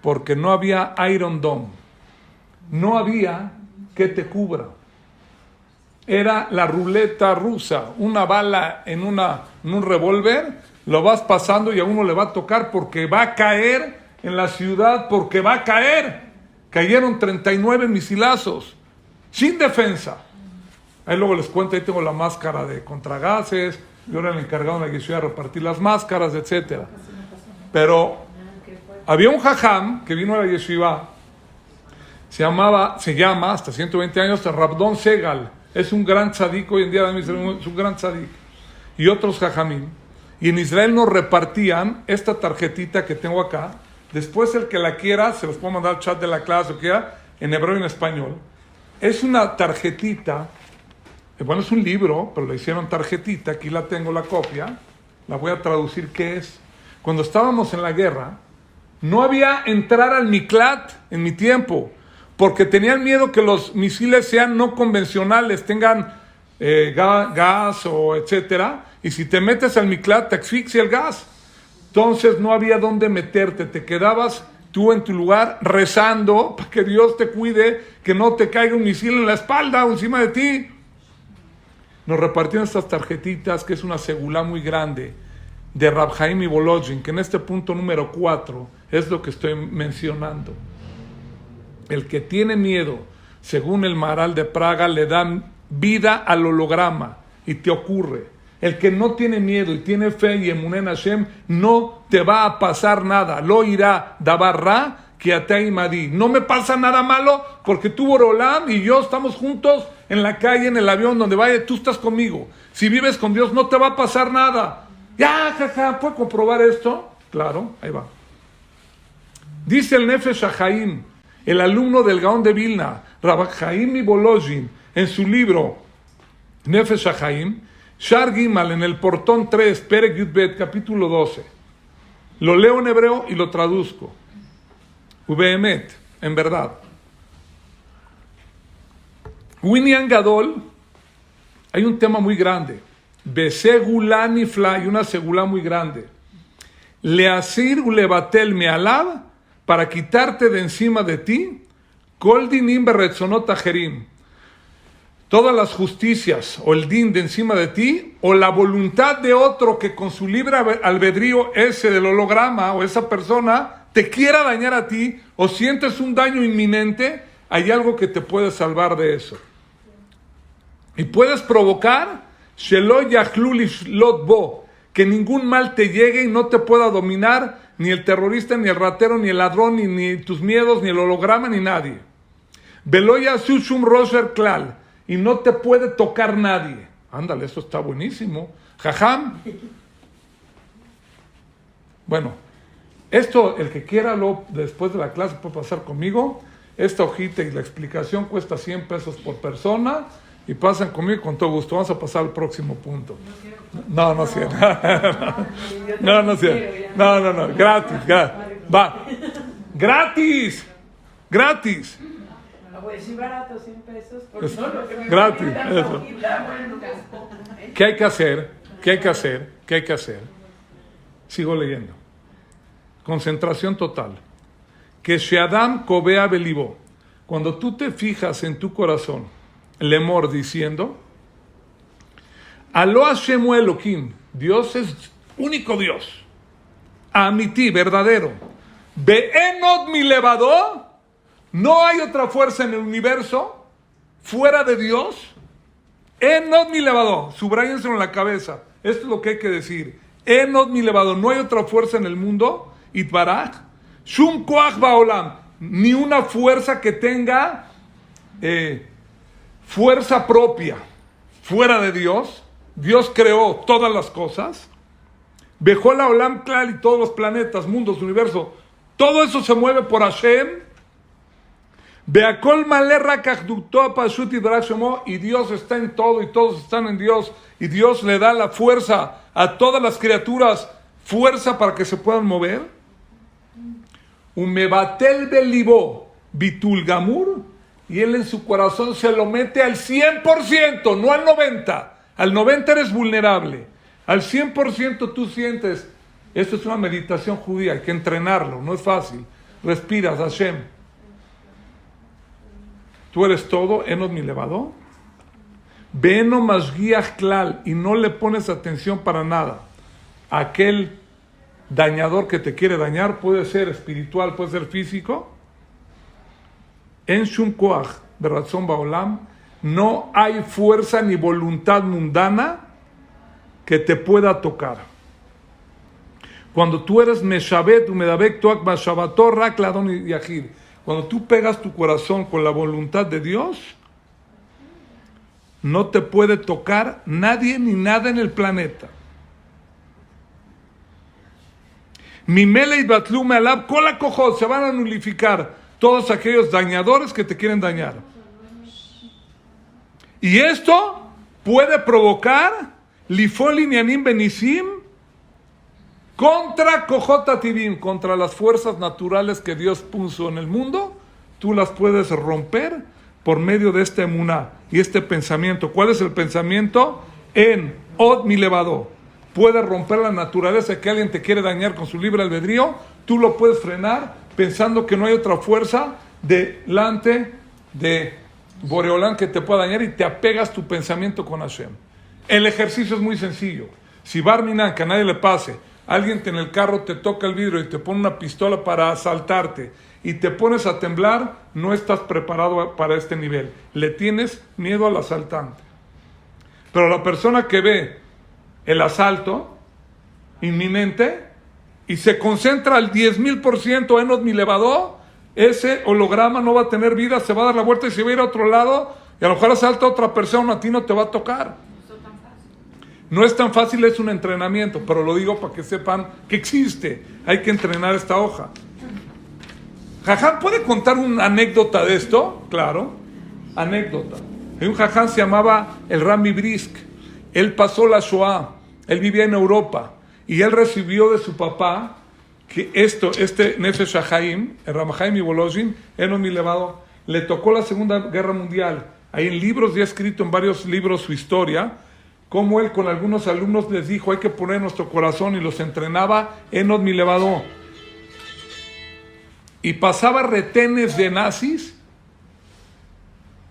porque no había Iron Dome. No había que te cubra. Era la ruleta rusa, una bala en un revólver, lo vas pasando y a uno le va a tocar porque va a caer en la ciudad, porque va a caer. Cayeron 39 misilazos, sin defensa. Ahí luego les cuento, ahí tengo la máscara de contragases, yo era el encargado de la iglesia de repartir las máscaras, etc. Pero Había un jajam que vino a la yeshiva, se llama, hasta 120 años, Rabdon Segal. Es un gran tzadik, hoy en día es un gran tzadik. Y otros jajamim. Y en Israel nos repartían esta tarjetita que tengo acá. Después el que la quiera, se los puedo mandar al chat de la clase o quiera, en hebreo y en español. Es una tarjetita, bueno, es un libro, pero le hicieron tarjetita, aquí la tengo la copia, la voy a traducir qué es. Cuando estábamos en la guerra, no había entrar al Miklat en mi tiempo, porque tenían miedo que los misiles sean no convencionales, tengan gas o etcétera, y si te metes al Miklat te asfixia el gas. Entonces no había dónde meterte, te quedabas tú en tu lugar rezando para que Dios te cuide, que no te caiga un misil en la espalda o encima de ti. Nos repartieron estas tarjetitas, que es una segulá muy grande, de Rab Haim Volozhin, que en este punto número 4 es lo que estoy mencionando. El que tiene miedo, según el Maharal de Praga, le da vida al holograma y te ocurre. El que no tiene miedo y tiene fe y emuné en Hashem, no te va a pasar nada. Lo irá dabarra que atei madi. No me pasa nada malo porque tú, Borolam, y yo estamos juntos en la calle, en el avión, donde vaya, tú estás conmigo. Si vives con Dios, no te va a pasar nada. Ya, jaja, ¿puedo comprobar esto? Claro, ahí va. Dice el Nefesh HaChaim, el alumno del Gaón de Vilna, Rab Haim Volozhin, en su libro Nefesh HaChaim, Shar Gimal, en el portón 3, Perek Yudbet, capítulo 12. Lo leo en hebreo y lo traduzco. Ubeemet, en verdad. Winyan Gadol, hay un tema muy grande. Besegulá nifla, hay una segulá muy grande. Leasir ulebatel mealab, para quitarte de encima de ti, kol dinim beretzonot ajerim. Todas las justicias o el din de encima de ti, o la voluntad de otro que con su libre albedrío ese del holograma o esa persona te quiera dañar a ti, o sientes un daño inminente, hay algo que te puede salvar de eso. Y puedes provocar shelo yachlu lishlot bo, que ningún mal te llegue y no te pueda dominar ni el terrorista, ni el ratero, ni el ladrón, ni tus miedos, ni el holograma, ni nadie. Velo yasu shum roser klal, y no te puede tocar nadie. Ándale, esto está buenísimo. Jajam. Bueno, esto, el que quiera, después de la clase puede pasar conmigo. Esta hojita y la explicación cuesta 100 pesos por persona. Y pasan conmigo con todo gusto. Vamos a pasar al próximo punto. No, no 100. No 100. No. Gratis. Va. Gratis. Pues sí, barato, 100 pesos. Es gratis. Eso. ¿Qué hay que hacer? Sigo leyendo. Concentración total. Que Sheadam Kobea Belibó. Cuando tú te fijas en tu corazón, Lemor diciendo, Aló Hashemu Elohim, Dios es único Dios. Amiti, verdadero. Be'enot mi levadó. No hay otra fuerza en el universo fuera de Dios. Enot mi levadó. Subrayenselo en la cabeza. Esto es lo que hay que decir. Enot mi levadó. No hay otra fuerza en el mundo. Itbaraj. Shum koach baolam. Ni una fuerza que tenga fuerza propia fuera de Dios. Dios creó todas las cosas. Bejó la olam klal y todos los planetas, mundos, universo. Todo eso se mueve por Hashem. Beakol malerra kachduto pashut idrak shemo, y Dios está en todo y todos están en Dios, y Dios le da la fuerza a todas las criaturas, fuerza para que se puedan mover. Umebatel belibó bitul gamur, y él en su corazón se lo mete al 100%, no al 90%. Al 90% eres vulnerable, al 100% tú sientes. Esto es una meditación judía, hay que entrenarlo, no es fácil. Respiras, Hashem. Tú eres todo, Enot mi levadó. Beno mashgiach klal, y no le pones atención para nada. Aquel dañador que te quiere dañar, puede ser espiritual, puede ser físico. En shum koach beratzon baolam, no hay fuerza ni voluntad mundana que te pueda tocar. Cuando tú eres Meshabet, Umedabek, Toak, Bashabator, Rak, Ladon y Yahid. Cuando tú pegas tu corazón con la voluntad de Dios, no te puede tocar nadie ni nada en el planeta. Mimele y Batlume Alab, Kola Kohot, se van a nulificar todos aquellos dañadores que te quieren dañar. Y esto puede provocar Lifol Inyanim Benisim contra Kohot Tivim, contra las fuerzas naturales que Dios puso en el mundo. Tú las puedes romper por medio de este emuná y este pensamiento. ¿Cuál es el pensamiento? En Od Milevado. Puedes romper la naturaleza que alguien te quiere dañar con su libre albedrío. Tú lo puedes frenar pensando que no hay otra fuerza delante de Boreolán que te pueda dañar y te apegas tu pensamiento con Hashem. El ejercicio es muy sencillo. Si Barminan, que a nadie le pase, alguien en el carro te toca el vidrio y te pone una pistola para asaltarte y te pones a temblar, no estás preparado para este nivel. Le tienes miedo al asaltante. Pero la persona que ve el asalto inminente y se concentra al 10,000% en mi elevador, ese holograma no va a tener vida, se va a dar la vuelta y se va a ir a otro lado y a lo mejor asalta a otra persona, a ti no te va a tocar. No es tan fácil, es un entrenamiento, pero lo digo para que sepan que existe. Hay que entrenar esta hoja. Jajam, ¿puede contar una anécdota de esto? Claro, anécdota. Hay un jajam se llamaba el Rami Brisk. Él pasó la Shoah, él vivía en Europa y él recibió de su papá que este Nefesh HaChaim, el Ramachaim y Volozhin, él no mi elevado, le tocó la Segunda Guerra Mundial. Hay en libros, ya escrito en varios libros su historia, como él con algunos alumnos les dijo, hay que poner nuestro corazón, y los entrenaba en mi elevado. Y pasaba retenes de nazis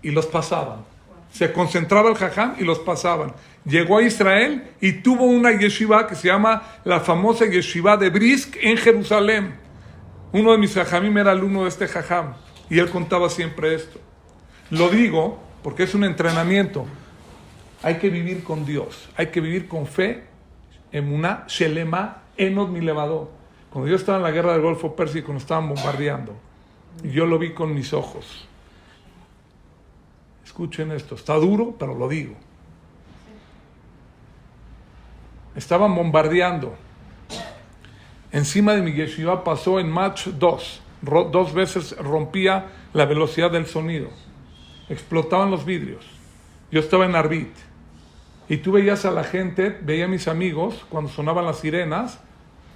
y los pasaban. Se concentraba el jajam y los pasaban. Llegó a Israel y tuvo una yeshiva que se llama la famosa yeshiva de Brisk en Jerusalén. Uno de mis jajamim era alumno de este jajam y él contaba siempre esto. Lo digo porque es un entrenamiento. Hay que vivir con Dios, hay que vivir con fe, emuná, shelema, enod mi levador. Cuando yo estaba en la guerra del Golfo Pérsico, nos estaban bombardeando y yo lo vi con mis ojos. Escuchen esto, está duro, pero lo digo. Estaban bombardeando. Encima de mi yeshiva pasó en Mach 2. 2 veces rompía la velocidad del sonido. Explotaban los vidrios. Yo estaba en Arbit. Y tú veías a la gente, veía a mis amigos, cuando sonaban las sirenas.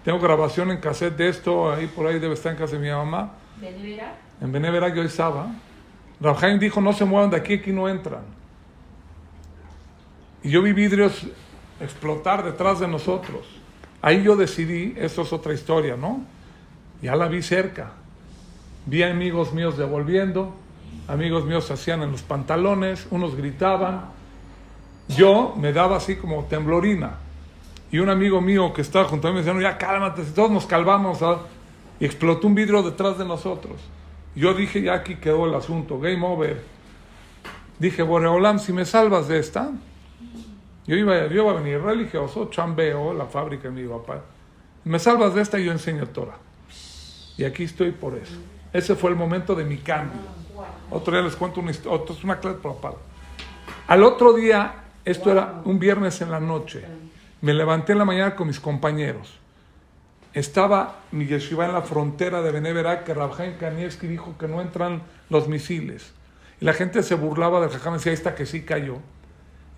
Tengo grabación en cassette de esto, ahí por ahí debe estar en casa de mi mamá. ¿Beneverak? En Beneverak yo estaba. Rav Chaim dijo, no se muevan de aquí, aquí no entran. Y yo vi vidrios explotar detrás de nosotros. Ahí yo decidí, esto es otra historia, ¿no? Ya la vi cerca. Vi a amigos míos devolviendo, amigos míos se hacían en los pantalones, unos gritaban. Yo me daba así como temblorina. Y un amigo mío que estaba junto a mí me decía, no, ya cálmate, todos nos calmamos, ¿sabes? Y explotó un vidrio detrás de nosotros. Yo dije, ya aquí quedó el asunto, game over. Dije, Boreolam, si me salvas de esta, yo iba a venir religioso, chambeo, la fábrica de mi papá. Me salvas de esta y yo enseño Torah. Y aquí estoy por eso. Ese fue el momento de mi cambio. Otro día les cuento una historia, es una clase por aparte. Al otro día, esto era un viernes en la noche, me levanté en la mañana con mis compañeros. Estaba mi yeshiva en la frontera de Beneverak, que Rav Chaim Kanievski dijo que no entran los misiles. Y la gente se burlaba del jajam, decía, ahí está que sí cayó.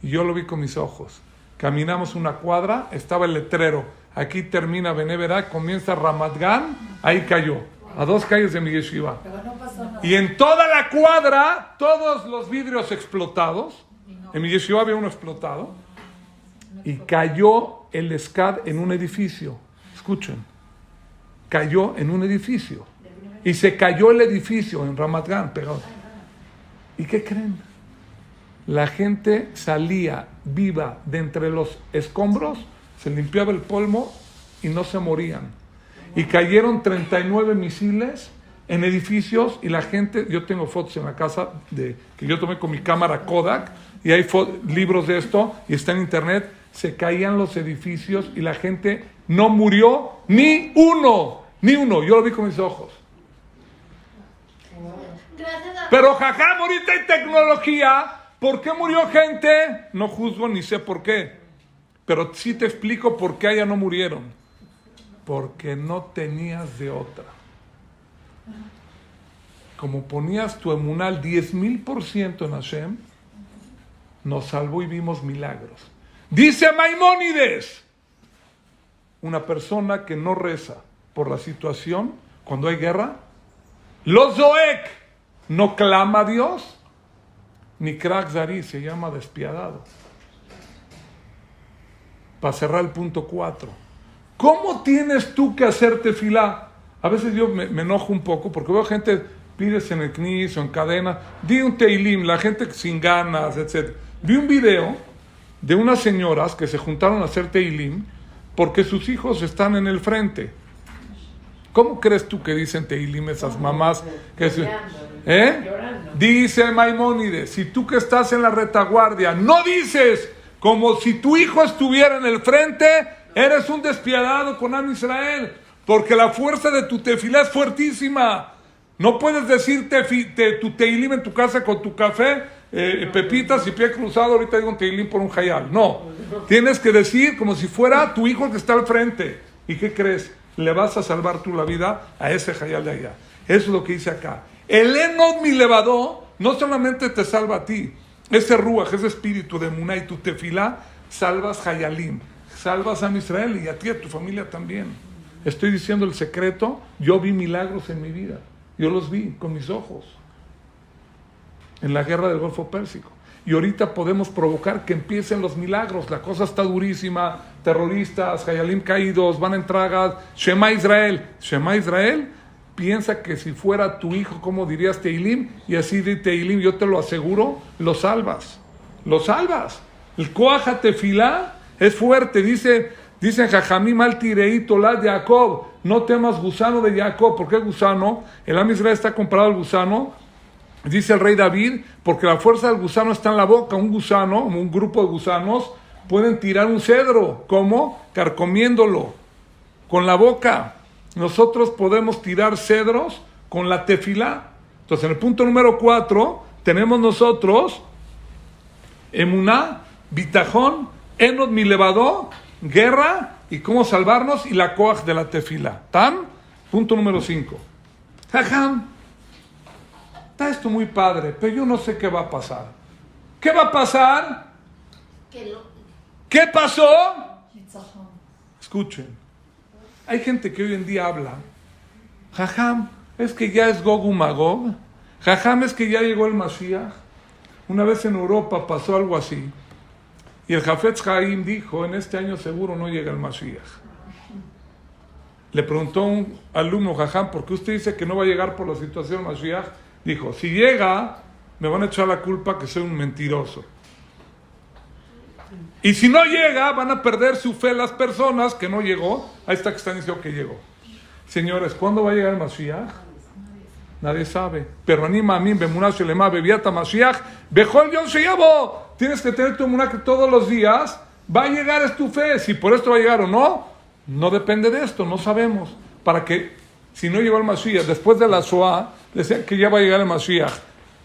Y yo lo vi con mis ojos. Caminamos una cuadra, estaba el letrero. Aquí termina Beneverak, comienza Ramat Gan, ahí cayó. A 2 calles de mi yeshiva. Pero no pasó nada. Y en toda la cuadra, todos los vidrios explotados. En mi yeshiva había uno explotado. Y cayó el SCAD en un edificio. Escuchen. Cayó en un edificio. Y se cayó el edificio en Ramat Gan, pegado. ¿Y qué creen? La gente salía viva de entre los escombros, se limpiaba el polvo y no se morían. Y cayeron 39 misiles en edificios y la gente, yo tengo fotos en la casa que yo tomé con mi cámara Kodak y hay libros de esto y está en internet, se caían los edificios y la gente no murió ni uno. Yo lo vi con mis ojos. Pero jajam, ahorita hay tecnología. ¿Por qué murió gente? No juzgo ni sé por qué. Pero sí te explico por qué allá no murieron. Porque no tenías de otra. Como ponías tu emuná al 10,000% en Hashem, nos salvó y vimos milagros. Dice Maimónides, una persona que no reza por la situación, cuando hay guerra, los Zoek, no clama a Dios, ni Krak Zari, se llama despiadado. Para cerrar el punto 4. ¿Cómo tienes tú que hacer tefilá? A veces yo me enojo un poco porque veo gente, pides en el knis o en cadena, di un teilim, la gente sin ganas, etc. Vi un video de unas señoras que se juntaron a hacer teilim porque sus hijos están en el frente. ¿Cómo crees tú que dicen teilim esas mamás? Dice Maimónides, si tú que estás en la retaguardia no dices como si tu hijo estuviera en el frente, eres un despiadado con Am Israel, porque la fuerza de tu tefilá es fuertísima. No puedes decir tu teilim en tu casa con tu café, pepitas y pie cruzado, ahorita digo un teilim por un hayal. No, tienes que decir como si fuera tu hijo el que está al frente. ¿Y qué crees? Le vas a salvar tú la vida a ese hayal de allá. Eso es lo que dice acá. El enod mi levadó no solamente te salva a ti, ese ruach, ese espíritu de emuná y tu tefilá, salvas hayalim, salvas a Israel y a ti, a tu familia también. Estoy diciendo el secreto, yo vi milagros en mi vida, yo los vi con mis ojos, en la guerra del Golfo Pérsico. Y ahorita podemos provocar que empiecen los milagros, la cosa está durísima, terroristas, hayalim caídos, van en tragas, Shema Israel, piensa que si fuera tu hijo, ¿cómo dirías Teilim? Y así de Teilim, yo te lo aseguro, lo salvas. El Koach Tefilá es fuerte, dicen Jajamim al Tirei Tolad de Jacob, no temas gusano de Jacob. ¿Por qué gusano? El Am Israel está comparado al gusano, dice el rey David, porque la fuerza del gusano está en la boca. Un gusano, un grupo de gusanos, pueden tirar un cedro. ¿Cómo? Carcomiéndolo, con la boca. Nosotros podemos tirar cedros con la tefilá. Entonces, en el punto número 4, tenemos nosotros emuná, bitajón, enod milevadó, guerra y cómo salvarnos y la koach de la tefilá. ¿Tan? Punto número 5. Jajam, está esto muy padre, pero yo no sé qué va a pasar. ¿Qué va a pasar? ¿Qué pasó? Escuchen. Hay gente que hoy en día habla, jajam, es que ya es Gog y Magog, jajam, es que ya llegó el Mashiach. Una vez en Europa pasó algo así, y el Hafetz Haim dijo, en este año seguro no llega el Mashiach. Le preguntó un alumno, jajam, ¿por qué usted dice que no va a llegar por la situación Mashiach? Dijo, si llega, me van a echar la culpa que soy un mentiroso. Y si no llega, van a perder su fe las personas que no llegó. Ahí está que están diciendo que llegó. Señores, ¿cuándo va a llegar el Mashiach? Nadie sabe. Pero anima a mí, Bemuná Shelema, Bebiata Mashiach, Bejol Yom Sheyabo. Tienes que tener tu emuná que todos los días va a llegar, es tu fe. Si por esto va a llegar o no, no depende de esto, no sabemos. Para que, si no llegó el Mashiach, después de la Shoah, decían que ya va a llegar el Mashiach.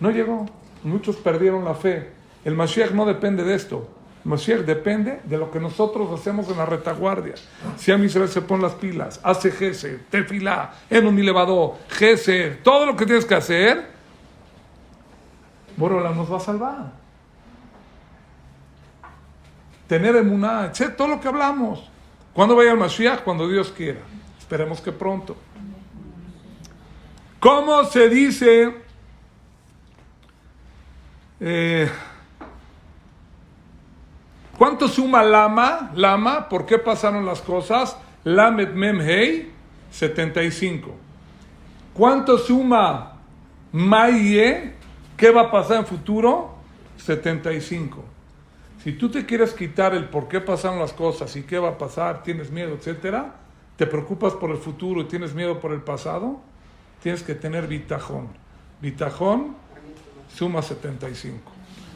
No llegó. Muchos perdieron la fe. El Mashiach no depende de esto. Mashiach depende de lo que nosotros hacemos en la retaguardia. Si a Israel se pone las pilas, hace Gesed, Tefilá, Enod Milevadó, Gesed, todo lo que tienes que hacer, Borola nos va a salvar. Tener emuná, etc., todo lo que hablamos. ¿Cuándo vaya el Mashiach? Cuando Dios quiera. Esperemos que pronto. ¿Cómo se dice? ¿Cuánto suma lama? Lama, ¿por qué pasaron las cosas? Lamet Mem Hei, 75. ¿Cuánto suma Maye? ¿Qué va a pasar en futuro? 75. Si tú te quieres quitar el por qué pasaron las cosas y qué va a pasar, tienes miedo, etcétera, te preocupas por el futuro y tienes miedo por el pasado, tienes que tener bitajón. Bitajón suma 75.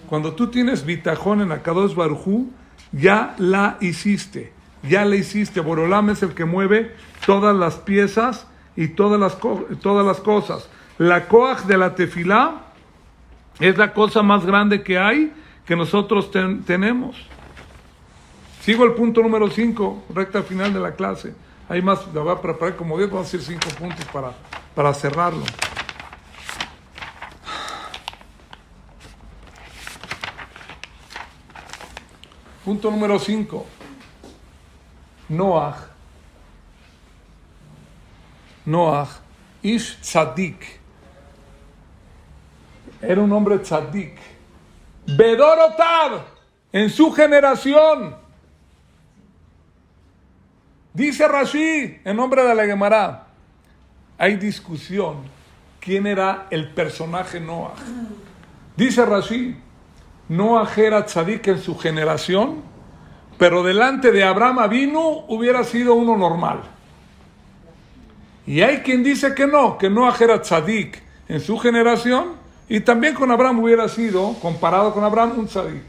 Cuando tú tienes bitajón en Akadosh Baruj Hu, ya la hiciste. ya le hiciste. Boreolam es el que mueve todas las piezas y todas las cosas. La koach de la tefilá es la cosa más grande que hay, que nosotros tenemos. Sigo el punto número 5, recta final de la clase. Hay más, la voy a preparar como 10, vamos a decir 5 puntos para cerrarlo. Punto número 5. Noach, Ish Tzadik, era un hombre tzadik. Bedorotav, en su generación. Dice Rashi, en nombre de la Gemara, hay discusión. ¿Quién era el personaje Noach? Dice Rashi, Noach era tzadik en su generación, pero delante de Abraham Avinu hubiera sido uno normal. Y hay quien dice que Noach era tzadik en su generación, y también con Abraham hubiera sido, comparado con Abraham, un tzadik.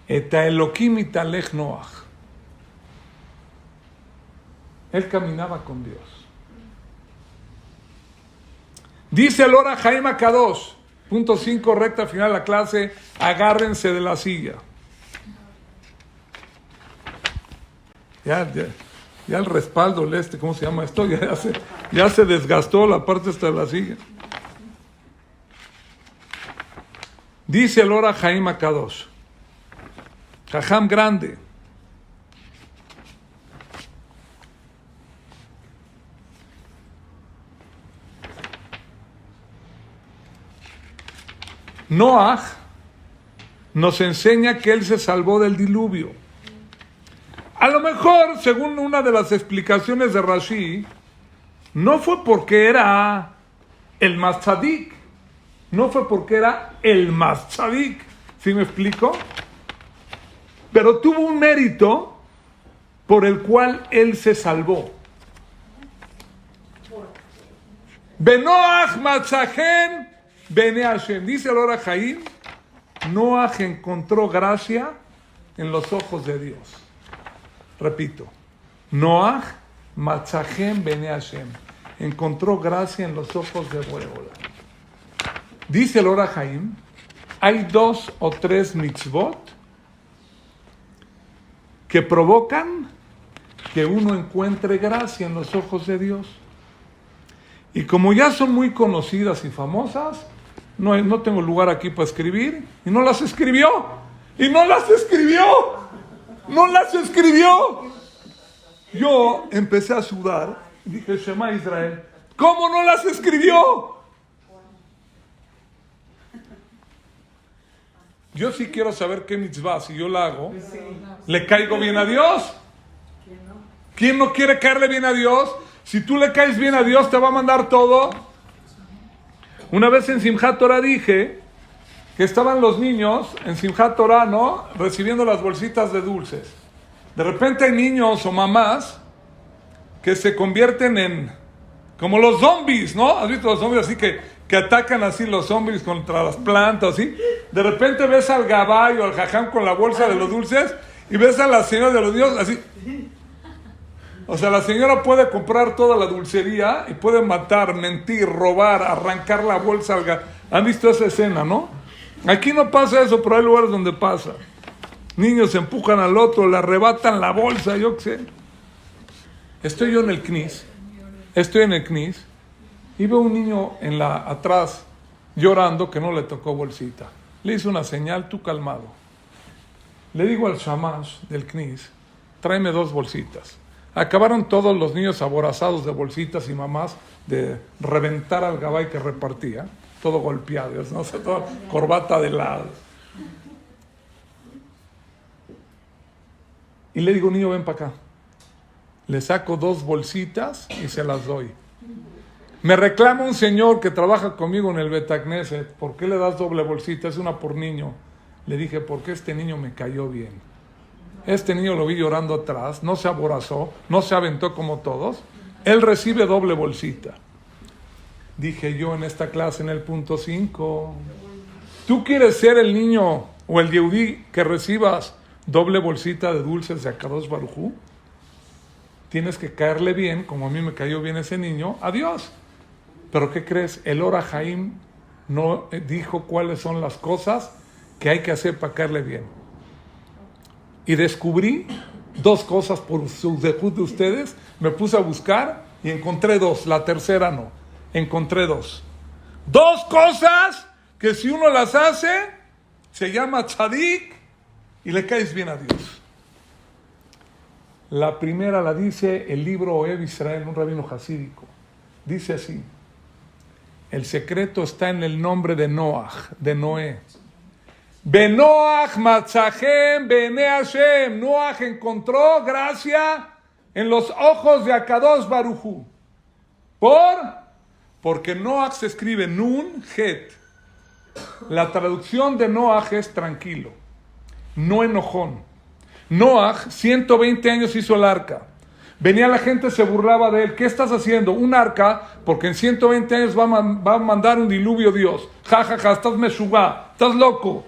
Eta Elokim italech Noach. Él caminaba con Dios. Dice el Ora Haim Akadosh, punto 5, recta final de la clase, agárrense de la silla. Ya el respaldo, ¿cómo se llama esto? Ya se desgastó la parte esta de la silla. Dice el Ora Haim Akadosh, Jajam grande, Noach nos enseña que él se salvó del diluvio. A lo mejor, según una de las explicaciones de Rashi, no fue porque era el más tzadik, no fue porque era el más tzadik, ¿sí me explico? Pero tuvo un mérito por el cual él se salvó. Benoach matzahen Bene Hashem, dice el Ora Haim, Noach encontró gracia en los ojos de Dios. Repito, Noach matzahem Bene Hashem, encontró gracia en los ojos de Boreolam. Dice el Ora Haim, hay 2 o 3 mitzvot que provocan que uno encuentre gracia en los ojos de Dios. Y como ya son muy conocidas y famosas, no tengo lugar aquí para escribir, y no las escribió. Yo empecé a sudar, dije, Shema Israel, ¿cómo no las escribió? Yo sí quiero saber qué mitzvah, si yo la hago, ¿le caigo bien a Dios? ¿Quién no quiere caerle bien a Dios? Si tú le caes bien a Dios, te va a mandar todo. Una vez en Simchat Torah dije que estaban los niños en Simchat Torah, ¿no?, recibiendo las bolsitas de dulces. De repente hay niños o mamás que se convierten en como los zombies, ¿no? ¿Has visto los zombies así que atacan así los zombies contra las plantas, así? De repente ves al gabay o al jajam con la bolsa de los dulces y ves a la señora de los niños así. O sea, la señora puede comprar toda la dulcería y puede matar, mentir, robar, arrancar la bolsa al gabay. ¿Han visto esa escena, no? Aquí no pasa eso, pero hay lugares donde pasa. Niños empujan al otro, le arrebatan la bolsa, yo qué sé. Estoy yo en el CNIS y veo un niño atrás llorando que no le tocó bolsita. Le hice una señal, tú calmado. Le digo al shamash del CNIS, tráeme 2 bolsitas. Acabaron todos los niños aborazados de bolsitas y mamás de reventar al gabay que repartía, todo golpeado, ¿no? O sea, toda corbata de lado. Y le digo, niño, ven para acá. Le saco 2 bolsitas y se las doy. Me reclama un señor que trabaja conmigo en el Betacneset, ¿por qué le das doble bolsita? Es una por niño. Le dije, porque este niño me cayó bien. Este niño lo vi llorando atrás, no se aborazó, no se aventó como todos. Él recibe doble bolsita. Dije yo en esta clase en el punto 5, ¿tú quieres ser el niño o el yehudí que recibas doble bolsita de dulces de Akadosh Baruj Hu, tienes que caerle bien, como a mí me cayó bien ese niño, a Dios. Pero ¿qué crees? El Or HaHaim no dijo cuáles son las cosas que hay que hacer para caerle bien. Y descubrí 2 cosas por su dejud de ustedes. Me puse a buscar y encontré 2. La tercera no. Encontré 2. 2 cosas que si uno las hace, se llama tzadik y le caes bien a Dios. La primera la dice el libro Ohev Israel, un rabino hasídico. Dice así: el secreto está en el nombre de Noach, de Noé. Benoach matzachem bene Hashem. Noach encontró gracia en los ojos de Akadosh Baruj Hu. Porque Noach se escribe Nun Het. La traducción de Noach es tranquilo, no enojón. Noach, 120 años hizo el arca. Venía la gente, se burlaba de él. ¿Qué estás haciendo? Un arca, porque en 120 años va a mandar un diluvio Dios. Ja, ja, ja, estás meshugá, estás loco.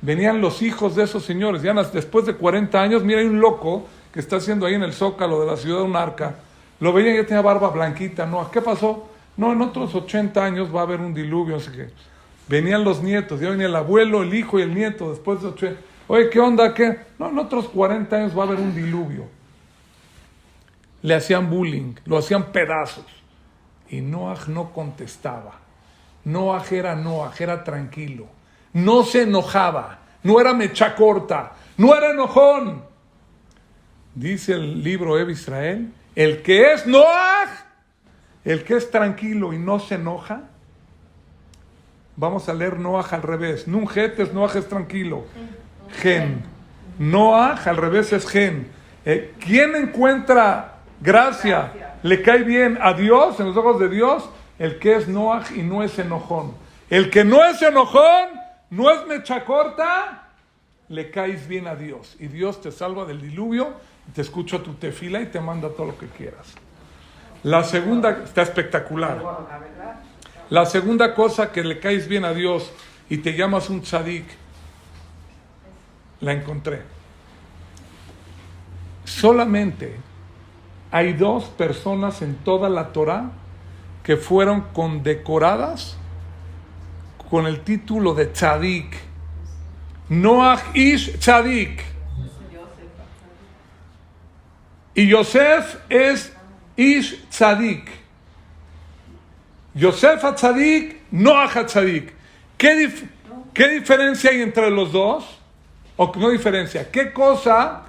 Venían los hijos de esos señores. Ya después de 40 años, mira, hay un loco que está haciendo ahí en el zócalo de la ciudad un arca. Lo veían, ya tenía barba blanquita. Noach, ¿qué pasó? No, en otros 80 años va a haber un diluvio, no sé qué. Venían los nietos, ya venía el abuelo, el hijo y el nieto después de 80. Oye, ¿qué onda? ¿Qué? No, en otros 40 años va a haber un diluvio. Le hacían bullying, lo hacían pedazos. Y Noach no contestaba. Noach era tranquilo. No se enojaba, no era mecha corta, no era enojón. Dice el libro Ohev Israel, el que es Noach, el que es tranquilo y no se enoja. Vamos a leer Noach al revés. Nun Het es Noach es tranquilo. Gen. Noach al revés es Gen. ¿Quién encuentra gracia? ¿Le cae bien a Dios, en los ojos de Dios? El que es Noach y no es enojón. El que no es enojón, no es mecha corta, le caes bien a Dios. Y Dios te salva del diluvio, te escucha tu tefila y te manda todo lo que quieras. La segunda, está espectacular. La segunda cosa que le caes bien a Dios y te llamas un tzadik, la encontré. Solamente hay 2 personas en toda la Torah que fueron condecoradas con el título de tzadik. Noach ish tzadik. Y Yosef es ish tzadik. Yosef a tzadik, Noach a tzadik. ¿Qué diferencia hay entre los dos? ¿O no diferencia? ¿Qué cosa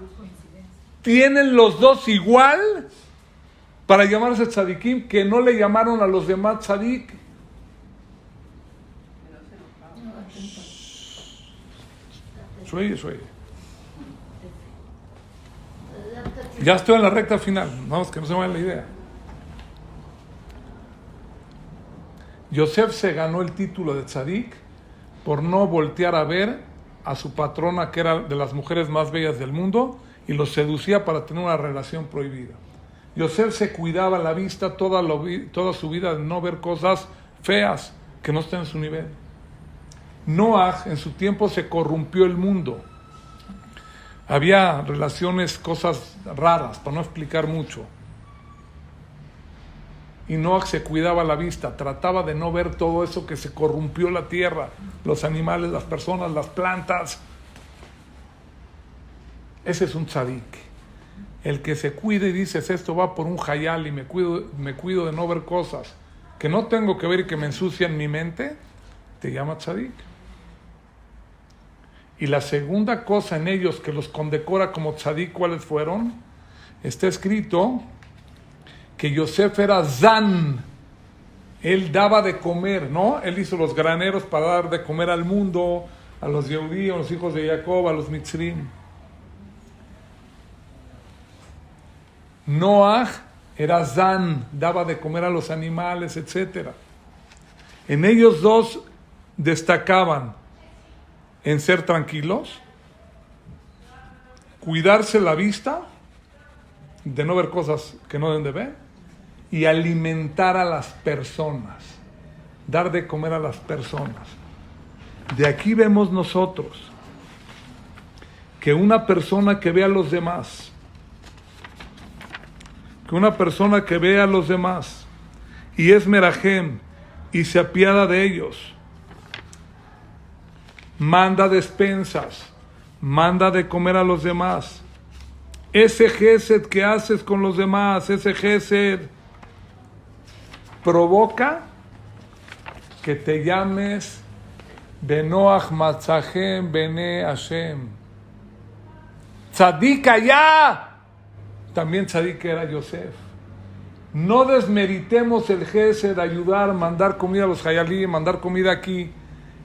tienen los dos igual para llamarse tzadikim que no le llamaron a los demás tzadik? Sueye. Ya estoy en la recta final. Vamos, que no se me vaya la idea. Yosef se ganó el título de tzadik por no voltear a ver a su patrona, que era de las mujeres más bellas del mundo, y lo seducía para tener una relación prohibida. Yosef se cuidaba la vista toda su vida de no ver cosas feas que no estén en su nivel. Noach, en su tiempo se corrompió el mundo. Había relaciones, cosas raras, para no explicar mucho. Y Noach se cuidaba la vista, trataba de no ver todo eso que se corrompió la tierra, los animales, las personas, las plantas. Ese es un tzadik. El que se cuida y dices, esto va por un hayal y me cuido de no ver cosas que no tengo que ver y que me ensucian mi mente, te llama tzadik. Y la segunda cosa en ellos que los condecora como tzadik, ¿cuáles fueron? Está escrito que Yosef era Zan. Él daba de comer, ¿no? Él hizo los graneros para dar de comer al mundo, a los Yehudí, a los hijos de Jacob, a los Mitzrim. Noach era Zan, daba de comer a los animales, etc. En ellos dos destacaban en ser tranquilos, cuidarse la vista, de no ver cosas que no deben de ver, y alimentar a las personas, dar de comer a las personas. De aquí vemos nosotros que una persona que ve a los demás, y es merajem y se apiada de ellos, manda despensas, manda de comer a los demás, ese gesed que haces con los demás, ese gesed provoca que te llames Benoach Matzahem Bene Hashem. Tzadik allá. También tzadik era Yosef. No desmeritemos el gesed, ayudar, mandar comida a los hayalim, mandar comida aquí.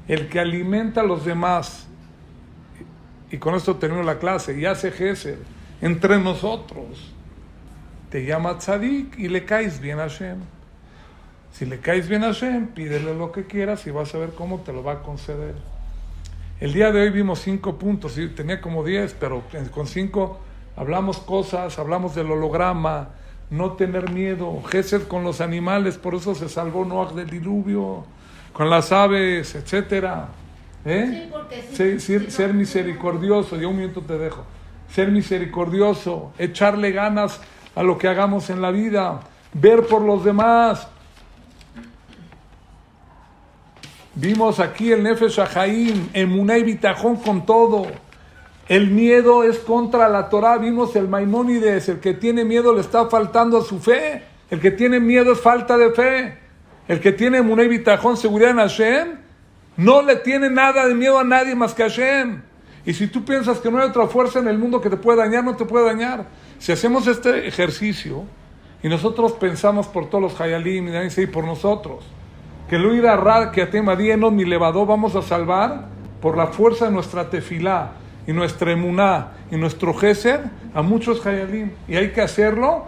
El que alimenta a los demás, y con esto termino la clase, y hace gesed entre nosotros, te llama tzadik y le caes bien a Hashem. Si le caes bien a Hashem, pídele lo que quieras y vas a ver cómo te lo va a conceder. El día de hoy vimos 5 puntos, ¿sí? Tenía como 10, pero con 5 hablamos cosas, hablamos del holograma, no tener miedo, gesed con los animales, por eso se salvó Noach del diluvio, con las aves, etcétera. Sí, porque Ser misericordioso, ya un minuto te dejo. Ser misericordioso, echarle ganas a lo que hagamos en la vida, ver por los demás. Vimos aquí el Nefesh HaChaim, Emuná y Bitajón con todo. El miedo es contra la Torah. Vimos el Maimónides, el que tiene miedo le está faltando a su fe. El que tiene miedo es falta de fe. El que tiene Emuná y Bitajón, seguridad en Hashem, no le tiene nada de miedo a nadie más que a Hashem. Y si tú piensas que no hay otra fuerza en el mundo que te puede dañar, no te puede dañar. Si hacemos este ejercicio y nosotros pensamos por todos los hayalim y por nosotros, que lo irá rar que a tema no mi levadó, vamos a salvar por la fuerza de nuestra tefilá y nuestra emuná y nuestro gesed a muchos hayalim. Y hay que hacerlo,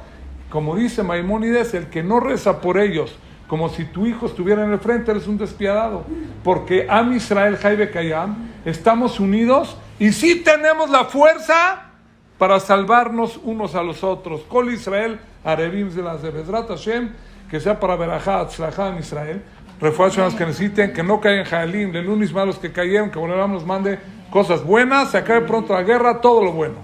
como dice Maimónides, el que no reza por ellos como si tu hijo estuviera en el frente, eres un despiadado. Porque Am Israel Jaibe Kayam, estamos unidos y sí tenemos la fuerza para salvarnos unos a los otros. Kol Israel, Arevim de las de Bezrat Hashem, que sea para Berajá, Tzlajá en Israel. Refuerzos a los que necesiten, que no caigan Jaelim, de lunes malos que cayeron, que Boreolam nos mande cosas buenas, se acabe pronto la guerra, todo lo bueno.